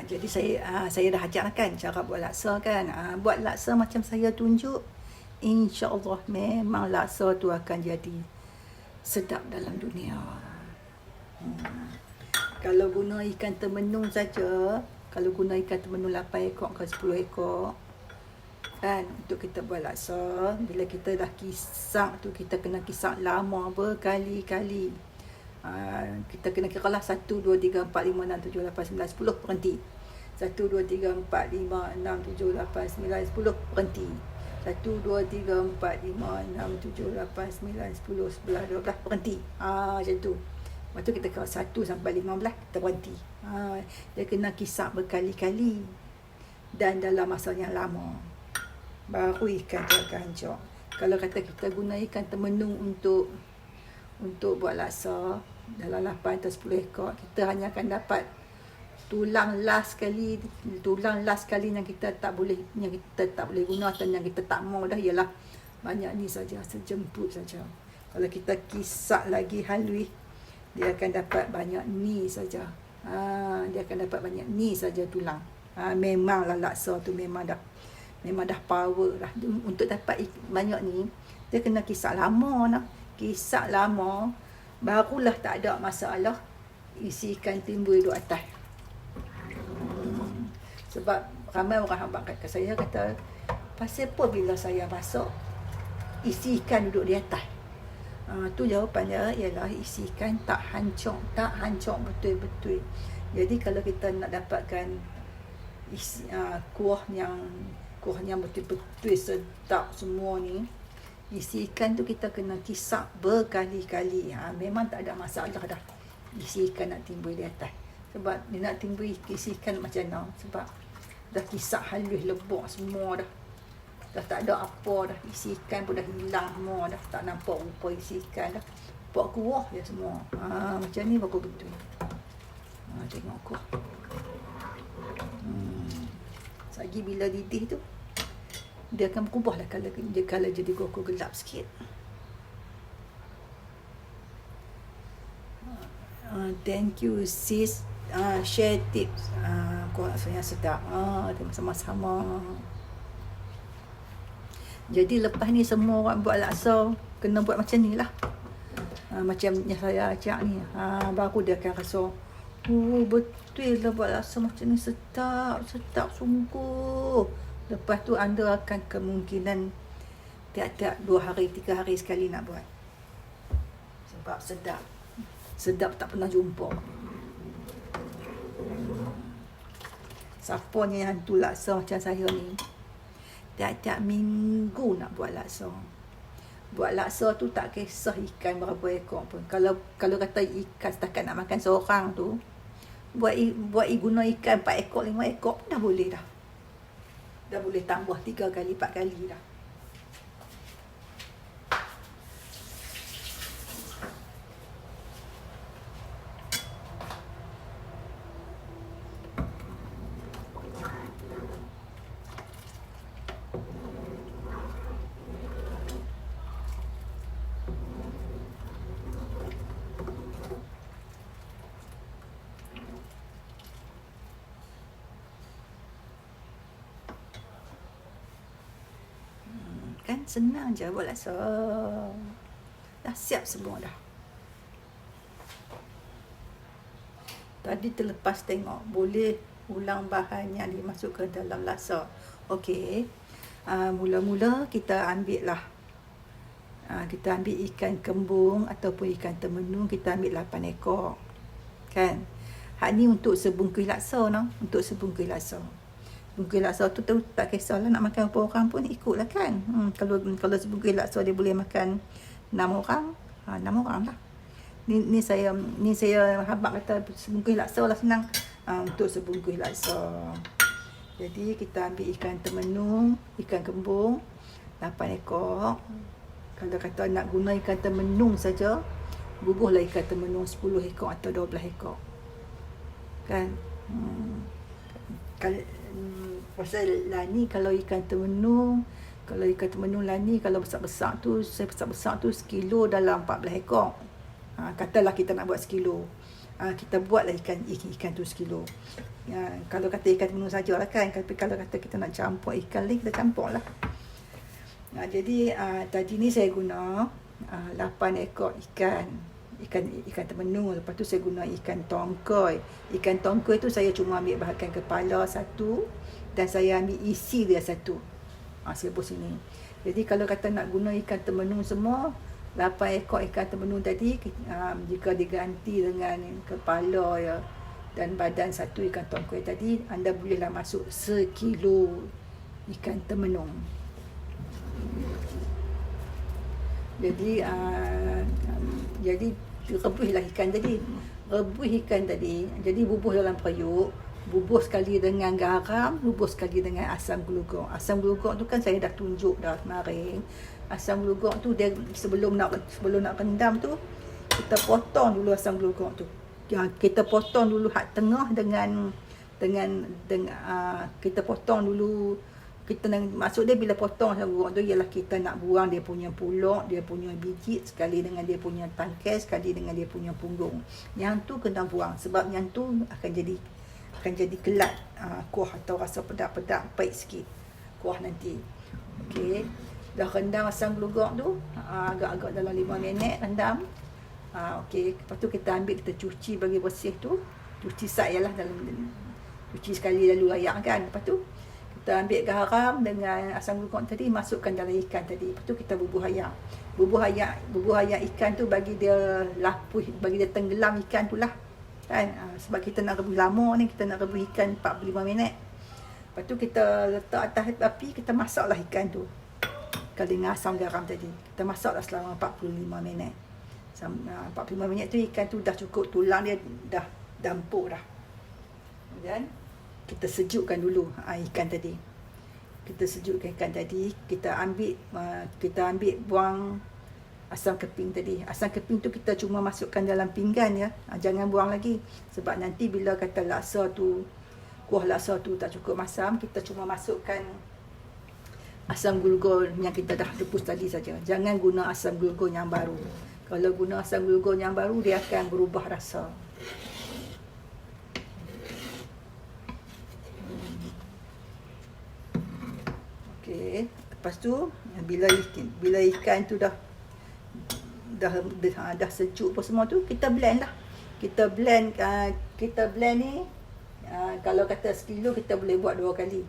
Jadi saya dah ajar kan cara buat laksa kan. Buat laksa macam saya tunjuk, insya-Allah memang laksa tu akan jadi sedap dalam dunia. Kalau guna ikan temenung saja, kalau guna ikan temenung 8 ekor ke 10 ekor kan, untuk kita buat laksa, bila kita dah kisak tu, kita kena kisak lama berkali-kali. Kita kena kira lah 1, 2, 3, 4, 5, 6, 7, 8, 9, 10 berhenti. 1, 2, 3, 4, 5, 6, 7, 8, 9, 10 berhenti. 1, 2, 3, 4, 5, 6, 7, 8, 9, 10, 11, 12 berhenti. Macam tu. Lepas tu kita kira 1 sampai 15 kita berhenti. Dia kena kisak berkali-kali dan dalam masa yang lama, baru ikan tu akan hancur. Kalau kata kita guna ikan temenung untuk buat laksa dalam 8 atau 10 ekor, kita hanya akan dapat tulang last kali yang kita tak boleh guna atau yang kita tak mau dah, ialah banyak ni saja, sejemput saja. Kalau kita kisak lagi halus, dia akan dapat banyak ni saja. Dia akan dapat banyak ni saja tulang. Memanglah laksa tu memang dah power lah. Untuk dapat banyak ni, dia kena kisak lama lah. Kisak lama, barulah tak ada masalah isi ikan timbul duduk atas. Sebab ramai orang hamba kat saya kata, pasal apa bila saya masak isi ikan duduk di atas? Tu jawapannya ialah isi ikan tak hancur betul-betul. Jadi kalau kita nak dapatkan kuah yang betul-betul sedap semua ni, isi ikan tu kita kena kisap berkali-kali. Memang tak ada masalah dah isi ikan nak timbul di atas. Sebab dia nak timbul isi ikan macam mana? Sebab dah kisap halus lebok semua dah. Dah tak ada apa dah. Isi ikan pun dah hilang semua dah. Tak nampak rupa isi ikan dah. Nampak kuah je semua. Macam ni bagus betul. Tengok kuah. Lagi bila didih tu, dia akan berubah lah kalau jadi kuah gelap sikit. Thank you sis. Share tips. Kuah rasanya sedap. Sama-sama. Jadi lepas ni semua orang buat laksa kena buat macam ni lah. Macam yang saya ajak ni. Baru dia akan rasa, betul lah buat laksa macam ni sedap sungguh. Lepas tu anda akan kemungkinan tiap-tiap 2 hari 3 hari sekali nak buat. Sebab sedap tak pernah jumpa. Siapa ni yang hantu laksa macam saya ni, tiap-tiap minggu nak buat laksa. Buat laksa tu tak kisah ikan berapa ekor pun. Kalau kata ikan setakat nak makan seorang tu, buat guna ikan 4 ekor 5 ekor pun dah boleh dah. Dah boleh tambah 3 kali 4 kali dah. Kan senang je buat laksa. Dah siap semua dah. Tadi terlepas tengok, boleh ulang bahan yang dimasukkan dalam laksa. Okey. Mula-mula kita ambil lah. Kita ambil ikan kembung ataupun ikan temenung, kita ambil 8 ekor. Kan? Hak ni untuk sebungkus laksa no, untuk sebungkus laksa. Bungkus laksa tu tak kisahlah nak makan berapa orang pun ikutlah kan. Kalau sebungkus laksa dia boleh makan 6 orang, 6 orang lah. Ni saya habaq kata sebungkus laksa lah senang. Untuk sebungkus laksa. Jadi kita ambil ikan temenung, ikan kembung 8 ekor. Kalau kata nak guna ikan temenung saja, bubuhlah ikan temenung 10 ekor atau 12 ekor. Kan? Pasal lani kalau ikan temenung lani kalau besar-besar tu sekilo dalam 14 ekor. Katalah kita nak buat sekilo. Kita buatlah ikan tu sekilo. Kalau kata ikan temenung sajalah kan. Tapi kalau kata kita nak campur ikan lain, kita campur lah. Jadi tadi ni saya guna 8 ekor ikan temenung. Lepas tu saya guna ikan tongkoi. Ikan tongkoi tu saya cuma ambil bahagian kepala satu dan saya ambil isi dia satu. Saya buat sini. Jadi kalau kata nak guna ikan temenung semua, 8 ekor ikan temenung tadi, jika diganti dengan kepala ya dan badan satu ikan tongkoi tadi, anda bolehlah masuk sekilo ikan temenung. Jadi rebuslah ikan tadi. Jadi bubuh dalam periuk. Bubuh sekali dengan garam, bubuh sekali dengan asam glugok. Asam glugok tu kan saya dah tunjuk dah kemarin. Asam glugok tu dia sebelum nak rendam tu, kita potong dulu asam glugok tu. Kita potong dulu hak tengah dengan kita potong dulu. Maksud dia bila potong asam glugok tu ialah kita nak buang dia punya pulak, dia punya biji, sekali dengan dia punya tangkai, sekali dengan dia punya punggung. Yang tu kena buang sebab yang tu akan jadi kelat kuah atau rasa pedak-pedak pahit sikit kuah nanti. Okey, dah rendam asam glugok tu agak-agak dalam 5 minit rendam. Okey, lepas tu kita ambil, kita cuci bagi bersih tu. Cuci ialah dalam cuci sekali lalu layak kan. Lepas tu kita ambil garam dengan asam glugok tadi, masukkan dalam ikan tadi. Lepas tu kita bubuh ayam. bubuh ayak ikan tu bagi dia lapuh, bagi dia tenggelam ikan tu lah kan. Sebab kita nak rebus lama ni, kita nak rebus ikan 45 minit. Lepas tu kita letak atas api, kita masaklah ikan tu kali dengan asam garam tadi. Kita masaklah selama 45 minit. 45 minit tu ikan tu dah cukup, tulang dia dah empuk dah. Kemudian kita sejukkan dulu ikan tadi. Kita sejukkan ikan tadi, kita ambil buang asam keping tadi. Asam keping tu kita cuma masukkan dalam pinggan ya. Jangan buang lagi. Sebab nanti bila kata kuah laksa tu tak cukup masam, kita cuma masukkan asam gulgul yang kita dah rebus tadi saja. Jangan guna asam gulgul yang baru. Kalau guna asam gulgul yang baru, dia akan berubah rasa. Okey, lepas tu bila ikan tu dah sejuk apa semua tu, kita blend lah. Kita blend ni kalau kata sekilo kita boleh buat 2 kali.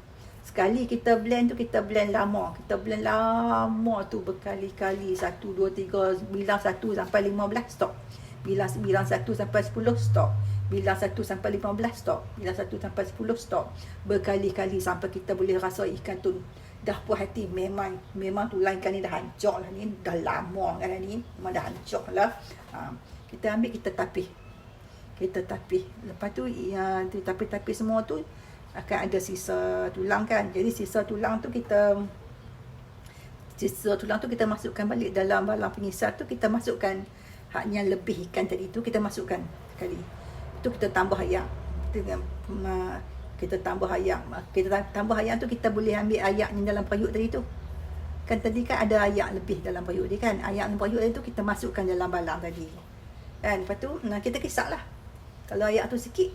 Sekali kita blend tu, kita blend lama. Kita blend lama tu berkali-kali. 1, 2, 3, bilang 1 sampai 15 stop. Bilang 1 sampai 10 stop. Bilang 1 sampai 15 stop. Bilang 1 sampai 10 stop. Berkali-kali sampai kita boleh rasa ikan tu dah puas hati. Memang tulang ikan ni dah hancur lah ni. Dah lama kan ni. Memang dah hancur lah. Kita ambil, kita tapih. Lepas tu tapih semua tu akan ada sisa tulang kan. Jadi sisa tulang tu kita masukkan balik dalam balang pengisar tu. Kita masukkan hak yang lebih ikan tadi tu, kita masukkan sekali. Tu kita tambah ayak. Kita tambah ayak tu, kita boleh ambil ayak yang dalam periuk tadi tu. Kan tadi kan ada ayak lebih dalam periuk dia kan. Ayak dalam periuk tadi tu kita masukkan dalam balang tadi. Kan, lepas tu kita kisarlah. Kalau ayak tu sikit,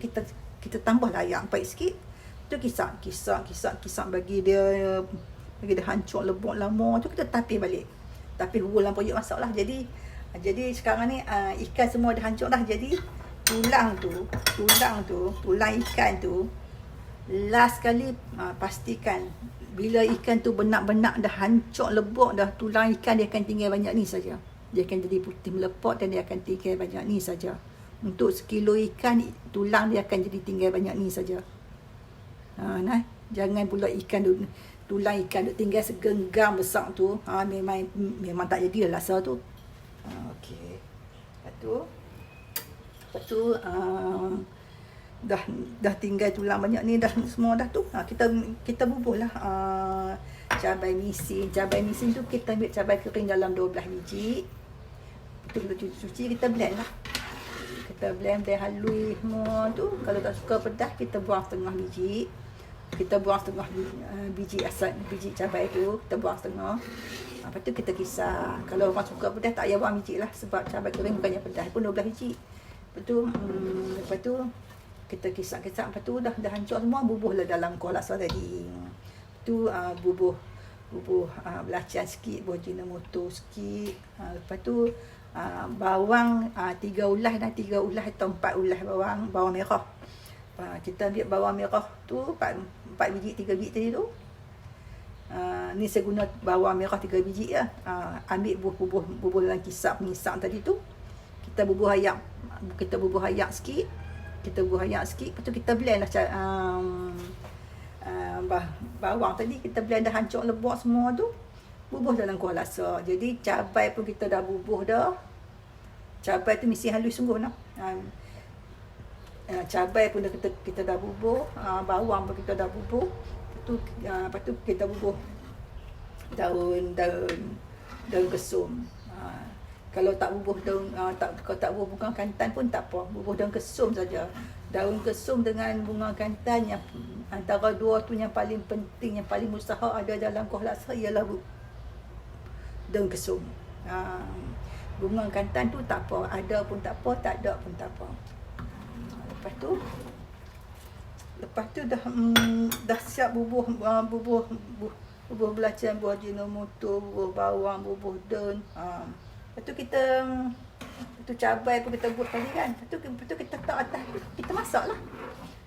kita tambahlah ayak baik sikit. Tu kisar bagi dia hancur lebok lama tu, kita tapih balik. Tapih huruf dalam periuk masaklah. Jadi sekarang ni ikan semua dah hancur dah. Jadi tulang ikan tu last kali pastikan bila ikan tu benak-benak dah hancur lebok dah, tulang ikan dia akan tinggal banyak ni saja. Dia akan jadi putih melepot dan dia akan tinggal banyak ni saja. Untuk sekilo ikan, tulang dia akan jadi tinggal banyak ni saja. Jangan pula tulang ikan tu tinggal segenggam besar tu. Memang tak jadi lah rasa tu. Okey. Lepas tu dah tinggal tulang banyak ni dah semua dah tu. Kita bubuhlah cabai misin. Cabai misin tu kita ambil cabai kering dalam 12 biji. Kita cuci, kita blend lah. Kita blend halus semua tu. Kalau tak suka pedas, kita buang setengah biji. Kita buang setengah biji cabai tu, kita buang setengah. Lepas tu kita kisar. Kalau orang suka pedas, tak payah buang biji lah. Sebab cabai kering bukannya pedas pun 12 biji. Lepas tu kita kisar. Lepas tu dah hancur semua, bubuhlah dalam kuah laksa tadi. Tu bubuh belacan sikit, buah Ajinomoto sikit. Lepas tu bawang 3 ulas atau 4 ulas bawang merah. Kita ambil bawang merah tu 4 biji, 3 biji tadi tu. Ni saya guna bawang merah 3 biji ya. Ambil bubuh dalam pengisar tadi tu. Kita bubuh ayak sikit. Lepas tu kita blend lah bawang tadi, kita blend dah hancur lebok semua tu. Bubuh dalam kuah laksa. Jadi cabai pun kita dah bubuh dah. Cabai tu mesti halus sungguh nah. Cabai pun kita dah bubuh, bawang pun kita dah bubuh. Lepas tu kita bubuh daun kesum. Kalau tak bubuh kalau tak bubuh bunga kantan pun tak apa, bubuh daun kesum saja. Daun kesum dengan bunga kantan, yang antara dua tu yang paling penting, yang paling mustahak ada dalam kuah laksa ialah daun kesum. Bunga kantan tu tak apa, ada pun tak apa, tak ada pun tak apa. Lepas tu dah siap bubuh belacan, buah Ajinomoto, bubuh bawang, bubuh daun. Lepas tu cabai pun kita buat tadi kan. Lepas tu kita letak atas, kita masaklah.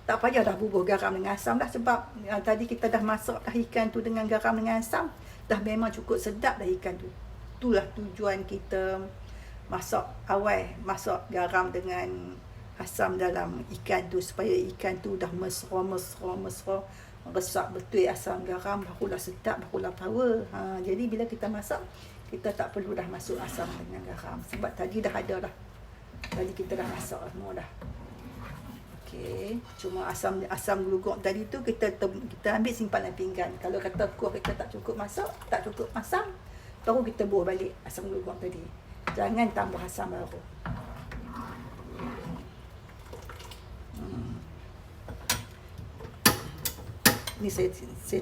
Tak payah dah bubuh garam dengan asam dah, sebab tadi kita dah masak dah ikan tu dengan garam dengan asam. Dah memang cukup sedap dah ikan tu. itulah tujuan kita masak awal, masak garam dengan asam dalam ikan tu, supaya ikan tu dah mesra, resap betul asam garam, barulah sedap, barulah power. Jadi bila kita masak, kita tak perlu dah masuk asam dengan garam, sebab tadi dah ada dah. Tadi kita dah masak semua dah. Okey, cuma asam glugok tadi tu kita ambil simpan dalam pinggan. Kalau kata kuah kita tak cukup masak, tak cukup asam, baru kita buah balik asam glugok tadi. Jangan tambah asam baru. Ni saya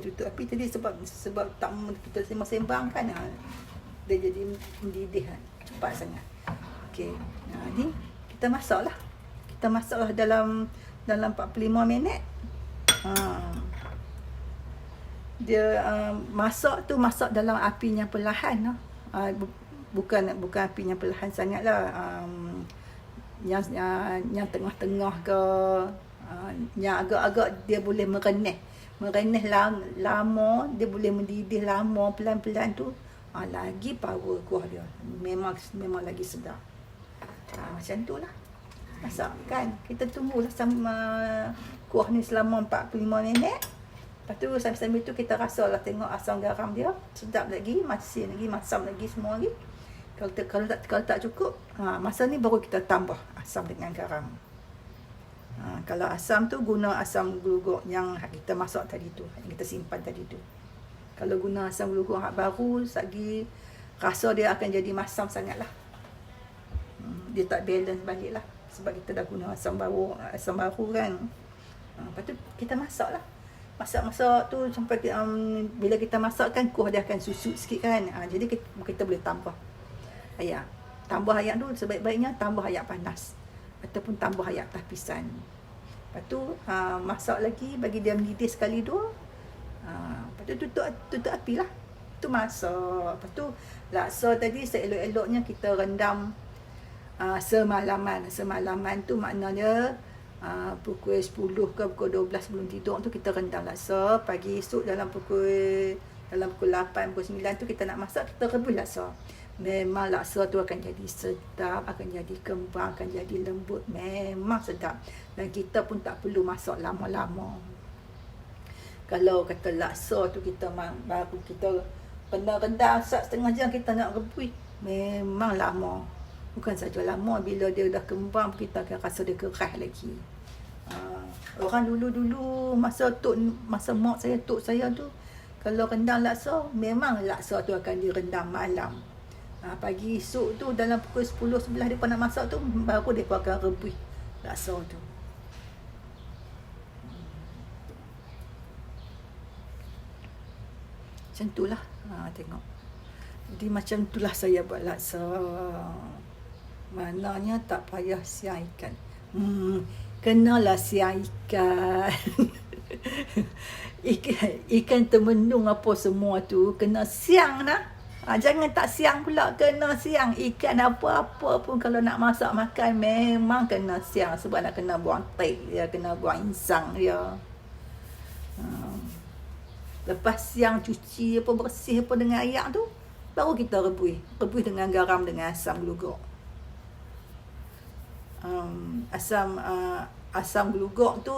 tutup api tadi sebab tak kita sembang kan. Dia jadi mendidih kan, cepat sangat. Okey. Ni kita masaklah. Kita masaklah dalam 45 minit. Dia masak dalam api yang perlahan. Bukan api yang perlahan sangatlah. Yang tengah-tengah ke, yang agak-agak dia boleh mereneh lama, dia boleh mendidih lama, pelan-pelan tu. Lagi power kuah dia. Memang lagi sedap. Macam tu lah. Masak kan. Kita tunggulah sama kuah ni selama 45 minit. Lepas tu sambil tu kita rasalah, tengok asam garam dia sedap lagi, masih lagi, masam lagi, semua lagi. Kalau tak cukup, masa ni baru kita tambah asam dengan garam. Kalau asam tu guna asam glugok yang kita masak tadi tu, yang kita simpan tadi tu. Kalau guna asam glugok hak baru, lagi rasa dia akan jadi masam sangatlah. Dia tak balance balik lah, sebab kita dah guna asam baru kan. Lepas tu kita masak lah. Masak tu sampai bila kita masak kan, kuah dia akan susut sikit kan. Jadi kita boleh tambah ayak. Tambah ayak tu sebaik-baiknya tambah ayak panas, ataupun tambah ayak tapisan. Lepas tu masak lagi, bagi dia mendidih sekali dua. Lepas tu tutup api lah. Tu masak. Lepas tu laksa tadi seelok-eloknya kita rendam semalaman. Semalaman tu maknanya pukul 10 ke pukul 12 sebelum tidur tu kita rendam laksa. Pagi esok dalam pukul 8, pukul 9 tu kita nak masak, kita rebus laksa. Memang laksa tu akan jadi sedap, akan jadi kembang, akan jadi lembut. Memang sedap. Dan kita pun tak perlu masak lama-lama. Kalau kata laksa tu baru kita rendam setengah jam, kita nak rebus, memang lama. Bukan saja lama, bila dia dah kembang, kita akan rasa dia keras lagi. Orang dulu masa mak saya, tok saya tu, kalau rendam laksa, memang laksa tu akan direndam malam. Pagi esok tu dalam pukul 10-11 mereka nak masak tu, baru mereka akan rebus laksa tu. Macam tu lah. Tengok. Jadi macam tu lah saya buat laksa. Maknanya tak payah siang ikan. Kenalah siang ikan. Ikan termenung apa semua tu kena siang dah. Jangan tak siang pula, kena siang. Ikan apa-apa pun kalau nak masak makan, memang kena siang. Sebab nak kena buang teh dia, kena buang insang dia. Lepas siang cuci apa, bersih apa dengan air tu, baru kita rebus dengan garam, dengan asam glugok. Asam glugok tu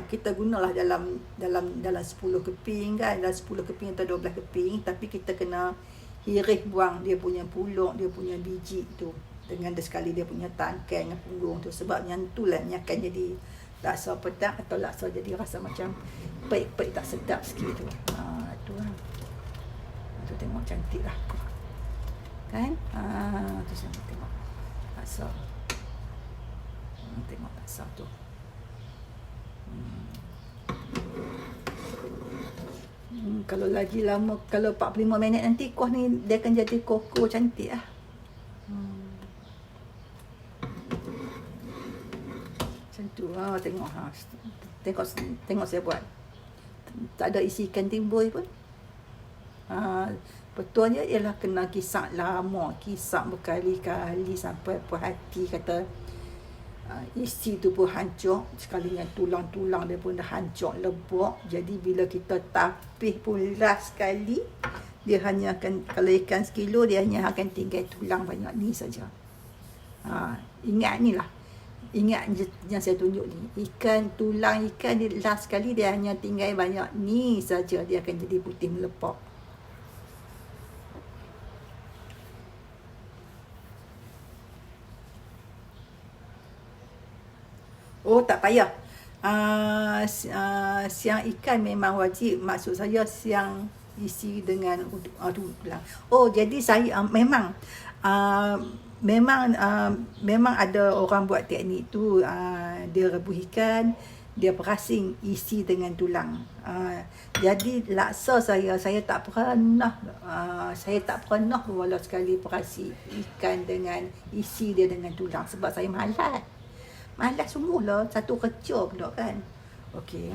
kita gunalah dalam 10 keping kan, dalam 10 keping atau 12 keping, tapi kita kena hirih buang dia punya puluk, dia punya biji tu, dengan sekali dia punya tangkai dengan punggung tu, sebab yang tu lah yang akan jadi laksa pedas, atau laksa jadi rasa macam pahit-pahit tak sedap sikit tu. Tu lah. Tu tengok cantik lah kan. Tu saya tengok laksa. Tengok laksa tu. Kalau lagi lama, kalau 45 minit nanti kuah ni dia akan jadi koko cantik lah. Macam tu lah. Tengok saya buat. Tak ada isi ikan timbul pun. Betulnya ialah kena kisar lama, kisar berkali-kali sampai puas hati, kata isi tu pun hancur, sekalinya tulang-tulang dia pun dah hancur lebok. Jadi bila kita tapih pun last sekali, dia hanya akan, kalau ikan sekilo dia hanya akan tinggal tulang banyak ni saja. Ingat ni lah, ingat yang saya tunjuk ni, ikan tulang ikan dia last sekali dia hanya tinggal banyak ni saja, dia akan jadi putih melepak. Oh, tak payah. Siang ikan memang wajib. Maksud saya siang isi dengan tulang. Oh, jadi saya memang memang ada orang buat teknik tu, dia rebus ikan, dia perasing isi dengan tulang. Jadi laksa saya tak pernah walau sekali perasi ikan dengan isi dia dengan tulang, sebab saya malas sungguh lah, satu kerja pula kan. Okey,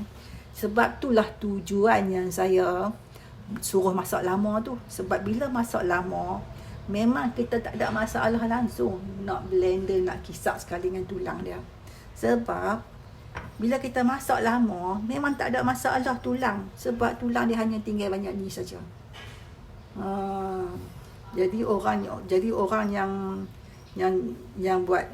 sebab itulah tujuan yang saya suruh masak lama tu. Sebab bila masak lama, memang kita tak ada masalah langsung nak blender, nak kisar sekali dengan tulang dia. Sebab bila kita masak lama, memang tak ada masalah tulang. Sebab tulang dia hanya tinggal banyak ni saja. Jadi orang yang buat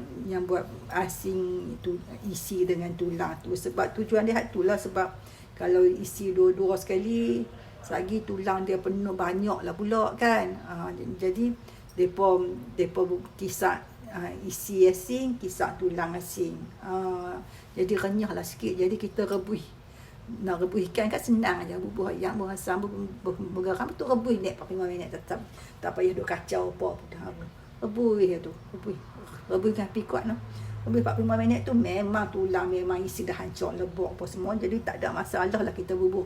asing itu isi dengan tulang tu, sebab tujuan dia itulah. Sebab kalau isi dua sekali, lagi tulang dia penuh banyak lah pula kan. Jadi depa kisar isi asing, kisar tulang asing. Jadi renyah lah sikit. Jadi kita nak rebus ikan kan senang aja, bubuh ayam, bubuh asam, bergaram tu rebus naik 5 minit, tetap tak payah duk kacau apa pun. Rebus dengan api kuat no. Rebus 45 minit tu memang tulang memang isi dah hancur lebok apa semua. Jadi tak ada masalah lah kita bubuh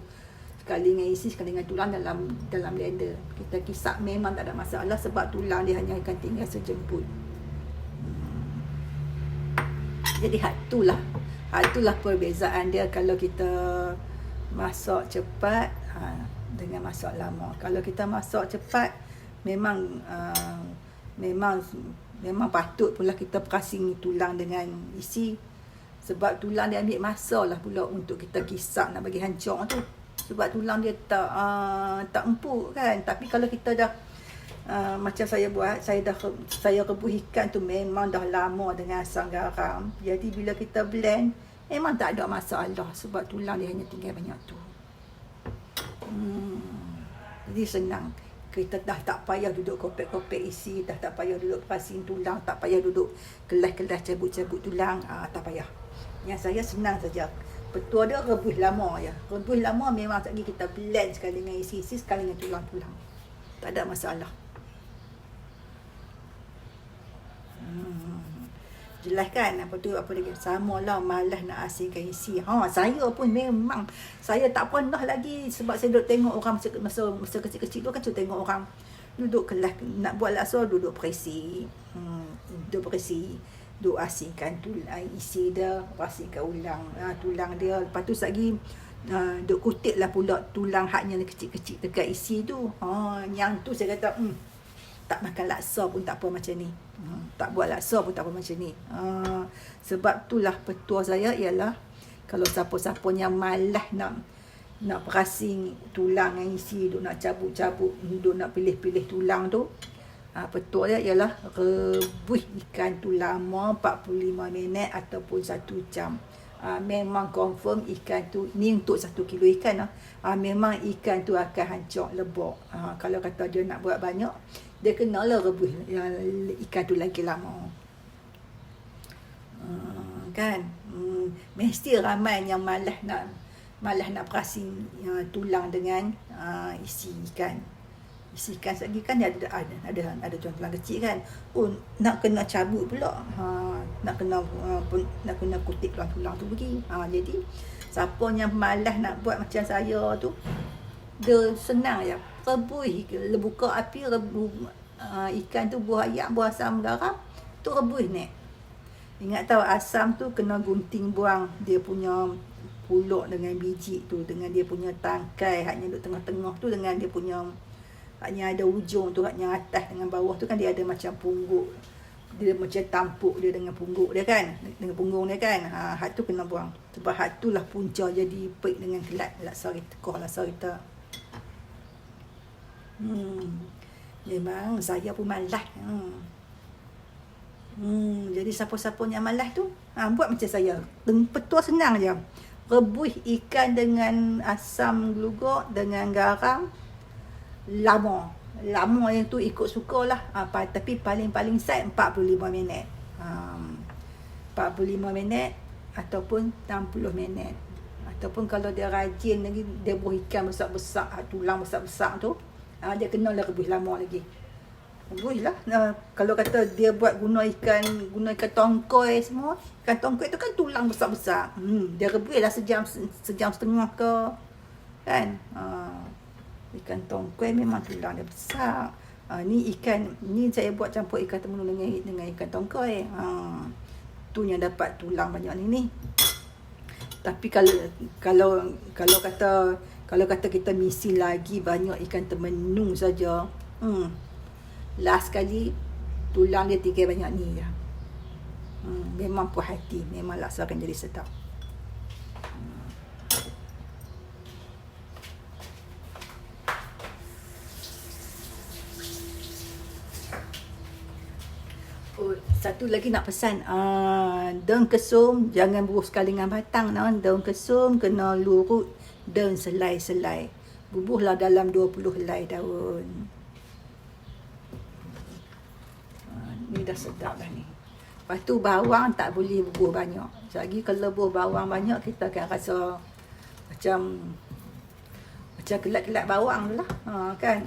sekali dengan isi, sekali dengan tulang dalam blender. Kita kisar memang tak ada masalah, sebab tulang dia hanya akan tinggal sejemput. Jadi itulah perbezaan dia kalau kita masak cepat dengan masak lama. Kalau kita masak cepat, memang patut pula kita perasing tulang dengan isi. Sebab tulang dia ambil masa lah pula untuk kita kisar nak bagi hancur tu. Sebab tulang dia tak empuk kan. Tapi kalau kita dah macam saya buat, saya rebus ikan tu memang dah lama dengan asam garam. Jadi bila kita blend, memang tak ada masalah, sebab tulang dia hanya tinggal banyak tu. Jadi senang. Kita dah tak payah duduk kopek-kopek isi, dah tak payah duduk perasing tulang, tak payah duduk kelas-kelas cabut-cabut tulang, tak payah. Yang saya senang saja. Betul dia rebus lama ya. Rebus lama memang lagi kita blend sekali dengan isi-isi, sekali dengan tulang-tulang. Tak ada masalah. Jelas kan apa lagi, samalah malas nak asingkan isi. Saya pun memang saya tak pernah lagi, sebab saya duduk tengok orang masa kecil-kecil tu kan, saya tengok orang duduk kelas nak buat laksa, duduk perisi, duduk asingkan tulang isi dia, asingkan tulang dia, lepas tu lagi duk kutip lah pula tulang haknya kecil-kecil dekat isi tu. Yang tu saya kata tak makan laksa pun tak apa macam ni. Tak buat laksa pun tak apa macam ni. Sebab itulah petua saya ialah, kalau siapa-siapa yang malas nak perasing tulang yang isi, duk nak cabut-cabut, duk nak pilih-pilih tulang tu, petua dia ialah rebus ikan tu lama 45 minit ataupun 1 jam. Memang confirm ikan tu, ni untuk 1 kilo ikan memang ikan tu akan hancur lebok. Kalau kata dia nak buat banyak, dia kenalah rebus ikan tu lagi lama. Kan mesti ramai yang malas nak perasing tulang dengan isi ikan. Isi ikan lagi kan ada tulang kecil kan. Nak kena cabut pula. Nak kena kutip tulang tu pergi. Jadi siapa yang malas nak buat macam saya tu, dia senang je. Rebus, buka api, rebus ikan tu, buah ayam, buah asam garam tu, rebus ni. Ingat tahu asam tu kena gunting buang dia punya puluk dengan biji tu, dengan dia punya tangkai haknya duduk tengah-tengah tu, dengan dia punya haknya ada ujung tu, haknya atas dengan bawah tu kan, dia ada macam pungguk. Dia macam tampuk dia dengan pungguk dia kan, dengan punggung dia kan. Hak tu kena buang. Sebab hak tu lah punca jadi peik dengan kelat laksa kita, koh laksa kita. Memang saya pun malas. Jadi siapa-siapa yang malas tu, buat macam saya. Betul senang je. Rebus ikan dengan asam glugok, dengan garam. Lama yang tu ikut suka lah. Tapi paling-paling side 45 minit. 45 minit ataupun 60 minit. Ataupun kalau dia rajin lagi, dia buah ikan besar-besar, tulang besar-besar tu, dia kena lah rebus lama lagi. Rebus lah. Kalau kata dia buat guna ikan tongkoi semua, ikan tongkoi tu kan tulang besar-besar. Dia rebus lah sejam setengah ke. Kan? Ikan tongkoi memang tulang dia besar. Ni saya buat campur ikan temenung dengan ikan tongkoi. Tu yang dapat tulang banyak ni. Tapi kalau kata kita misi lagi banyak ikan temenung saja, last kali tulang dia tinggal banyak ni je. Memang puas hati, memang laksa akan jadi sedap. Satu lagi nak pesan, daun kesum jangan bubuh sekali dengan batang. Daun kesum kena lurut daun selai-selai. Bubuhlah dalam 20 helai daun. Ni dah sedap dah ni. Lepas tu bawang tak boleh bubuh banyak. Selagi kalau bubuh bawang banyak, kita akan rasa macam kelat-kelat bawang tu lah. Kan?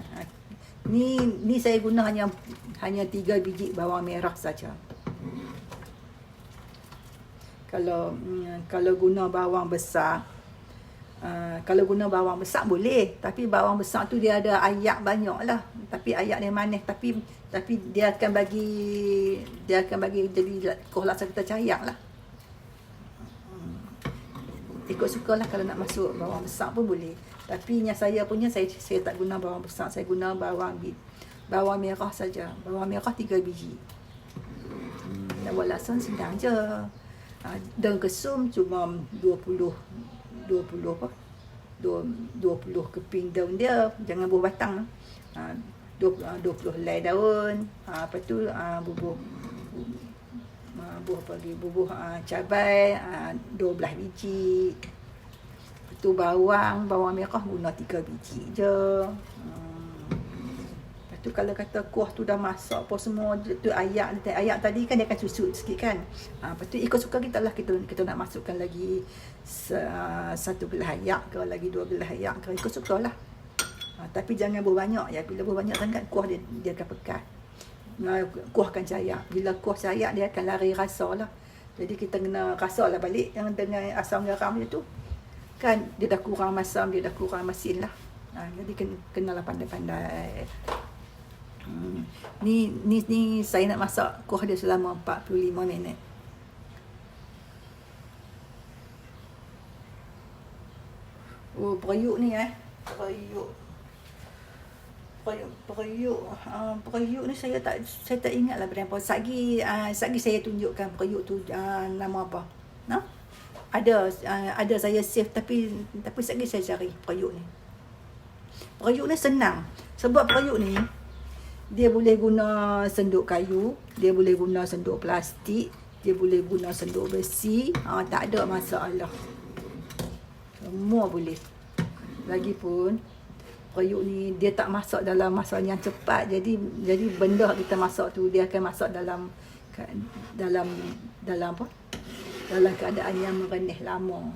Ni saya guna hanya 3 biji bawang merah saja. Kalau guna bawang besar, boleh, tapi bawang besar tu dia ada ayak banyak lah. Tapi ayak dia manis, tapi dia akan bagi jadi kuah laksa kita cayak lah. Ikut sukalah, kalau nak masuk bawang besar pun boleh. Tapi yang saya punya, saya tak guna bawang besar, saya guna bawang merah saja. Bawang merah 3 biji. Nak buat laksa senang je. Daun kesum cuma 20 keping daun dia, jangan buah batang. 20 helai daun. Lepas tu bubuh cabai 12 biji. Lepas tu bawang merah guna 3 biji je. Tu kalau kata kuah tu dah masak apa semua tu, ayak tadi kan dia akan susut sikit kan. Lepas tu ikut suka kita lah, kita nak masukkan lagi 1 belah ayak ke, lagi 2 belah ayak ke, ikut suka lah. Tapi jangan berbanyak ya, bila berbanyak sangat kuah dia akan pekat. Kuah akan cayak. Bila kuah cayak dia akan lari rasa lah. Jadi kita kena rasa lah balik yang dengan asam garam dia tu. Kan dia dah kurang masam, dia dah kurang masin lah. Jadi kenalah pandai-pandai. Ni saya nak masak kuah dia selama 45 minit. Periuk ni periuk ni saya tak ingat lah berapa. Sagi saya tunjukkan periuk tu nama apa. Ada saya save, tapi sagi saya cari periuk ni. Periuk ni senang. Sebab periuk ni dia boleh guna senduk kayu, dia boleh guna senduk plastik, dia boleh guna senduk besi. Tak ada masalah. Semua boleh. Lagipun periuk ni dia tak masak dalam masa yang cepat. Jadi benda kita masak tu dia akan masak dalam apa? Dalam keadaan yang merenih lama.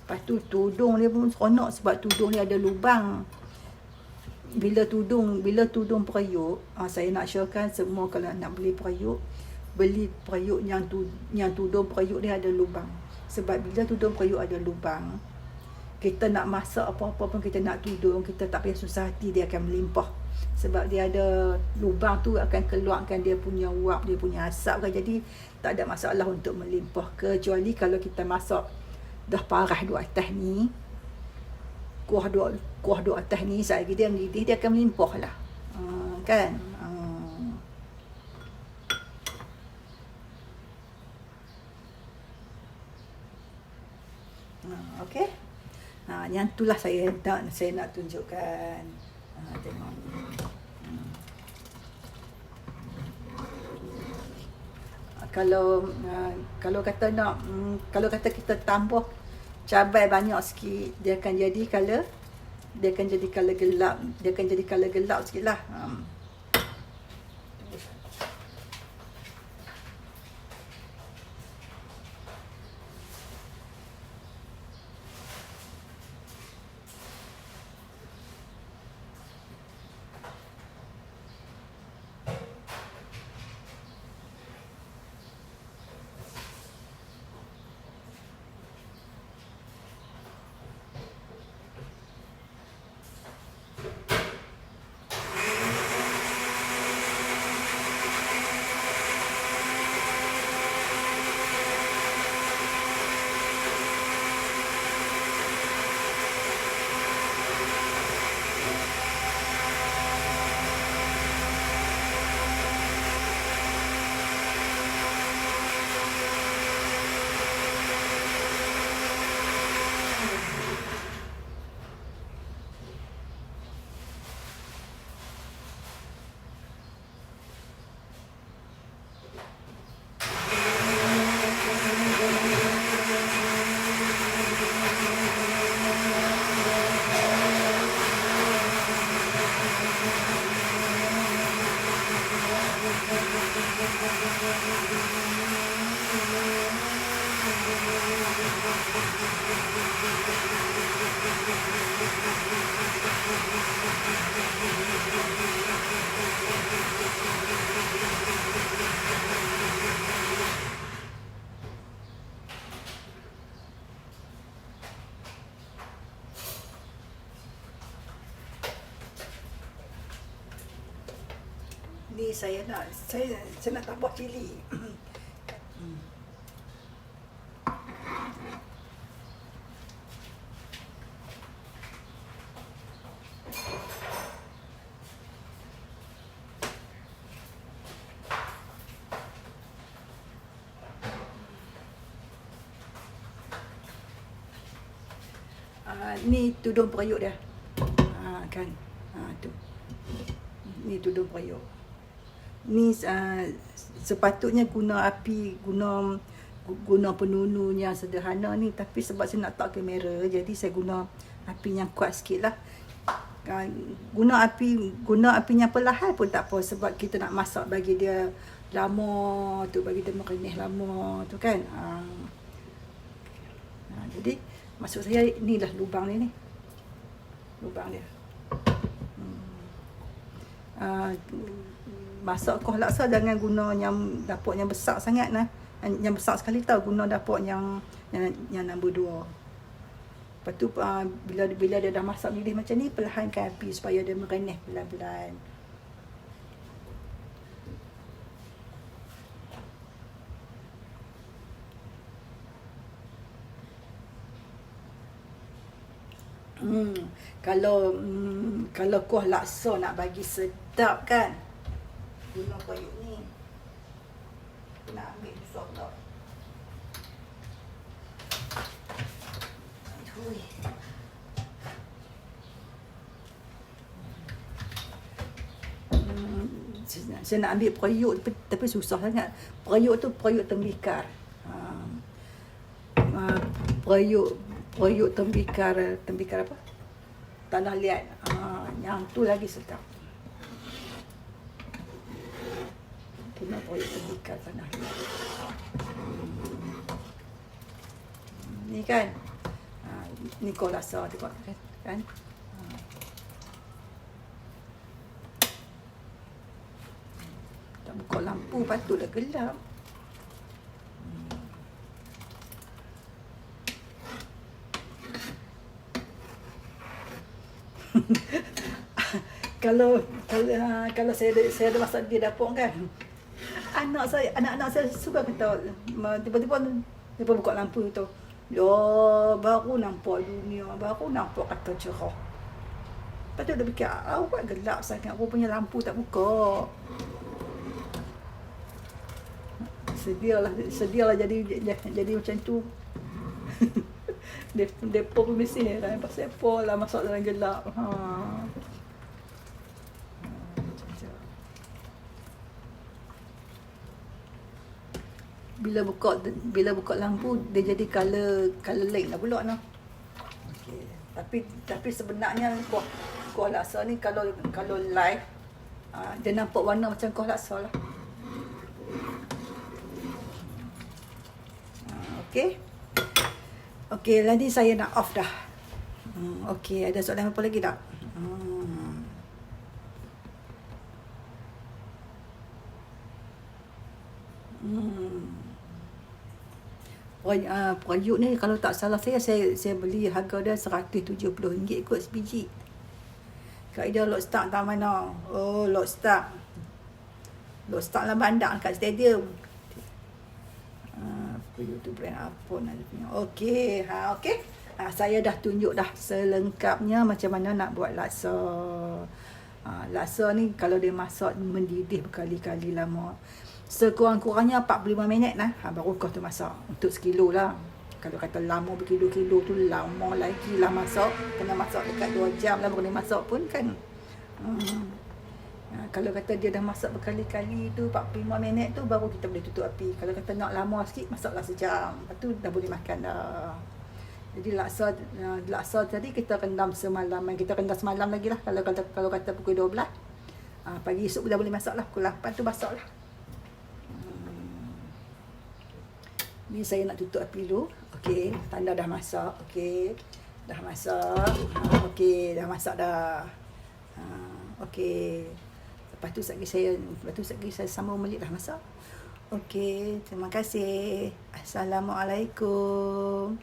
Lepas tu tudung dia pun seronok sebab tudung dia ada lubang. Bila tudung periuk, saya nak syorkan semua kalau nak beli periuk yang tudung periuk dia ada lubang. Sebab bila tudung periuk ada lubang, kita nak masak apa-apa pun, kita nak tudung, kita tak payah susah hati, dia akan melimpah. Sebab dia ada lubang tu akan keluarkan dia punya uap, dia punya asap kan. Jadi tak ada masalah untuk melimpah. Kecuali kalau kita masak dah parah duk atas ni, kuah duk atas ni, saya dia mendidih, dia akan melimpah lah. Kan? Okey. Yang itulah saya nak tunjukkan. Tengok. Kalau kata kita tambah cabai banyak sikit, dia akan jadi color gelap. Dia akan jadi color gelap sikitlah. Ni saya nak tambah cili. Ni tudung periuk dia. Kan. Tu. Ni tudung periuk. Ni sepatutnya guna penunu yang sederhana ni, tapi sebab saya nak tak kamera, jadi saya guna api yang kuat sikit lah. Guna api yang perlahan pun tak apa, sebab kita nak masak bagi dia lama tu, bagi dia merenyih lama tu kan. Jadi maksud saya inilah lubang dia ni. Lubang dia. Masak kuah laksa jangan guna yang dapur yang besar sangat lah. Yang besar sekali tau, guna dapur yang nombor 2. Lepas tu bila dia dah masak milih macam ni, perlahankan api supaya dia merenyih pelan-pelan. Kalau kuah laksa nak bagi sedap kan, guna periuk ni. Nak ambil susah pula. Saya nak ambil periuk tapi susah sangat. Periuk tu periuk tembikar. Periuk tembikar apa? Tanah liat. Yang tu lagi sedap. Guna periuk tembikar tanah liat. Ni kan. Ni kuah laksa tengok kan. Tak buka lampu patutlah gelap. Kalau saya ada masak di dapur kan, anak-anak saya suka kata, tiba-tiba buka lampu tu, baru nampak dunia, baru nampak kata cerah. Lepas tu dia fikir, awak gelap sangat, rupanya lampu tak buka. Sedialah jadi macam tu. Depo pun mesti dah pasal apa lah masuk dalam gelap. Bila buka lampu dia jadi color lain lah pula noh. Okey. Tapi sebenarnya kuah laksa ni kalau live dia nampak warna macam kuah laksa lah. Okey. Okey, nanti saya nak off dah. Okey, ada soalan apa lagi tak? Periuk ni kalau tak salah saya beli harga dia RM170 kot sebiji. Kaedah lot start tak mana? Oh, lot start lah bandar kat stadium. Periuk tu brand apa nak punya. Okey, okey. Saya dah tunjuk dah selengkapnya macam mana nak buat laksa. Laksa ni kalau dia masak mendidih berkali-kali lama. Sekurang-kurangnya 45 minit lah. Baru kau tu masak. Untuk sekilo lah. Kalau kata lama berkilo-kilo tu lama lagi lah masak. Kena masak dekat 2 jam lah baru dia masak pun kan. Kalau kata dia dah masak berkali-kali tu 45 minit tu baru kita boleh tutup api. Kalau kata nak lama sikit masaklah sejam. Lepas tu dah boleh makan dah. Jadi laksa tadi kita rendam semalam. Kita rendam semalam lagi lah. Kalau kata pukul 12. Pagi esok dah boleh masak lah. Pukul 8 tu masak lah. Ni saya nak tutup api dulu. Okey, tanda dah masak. Okey. Dah masak. Okey, dah masak dah. Okey. Lepas tu sekejap saya sambung balik dah masak. Okey, terima kasih. Assalamualaikum.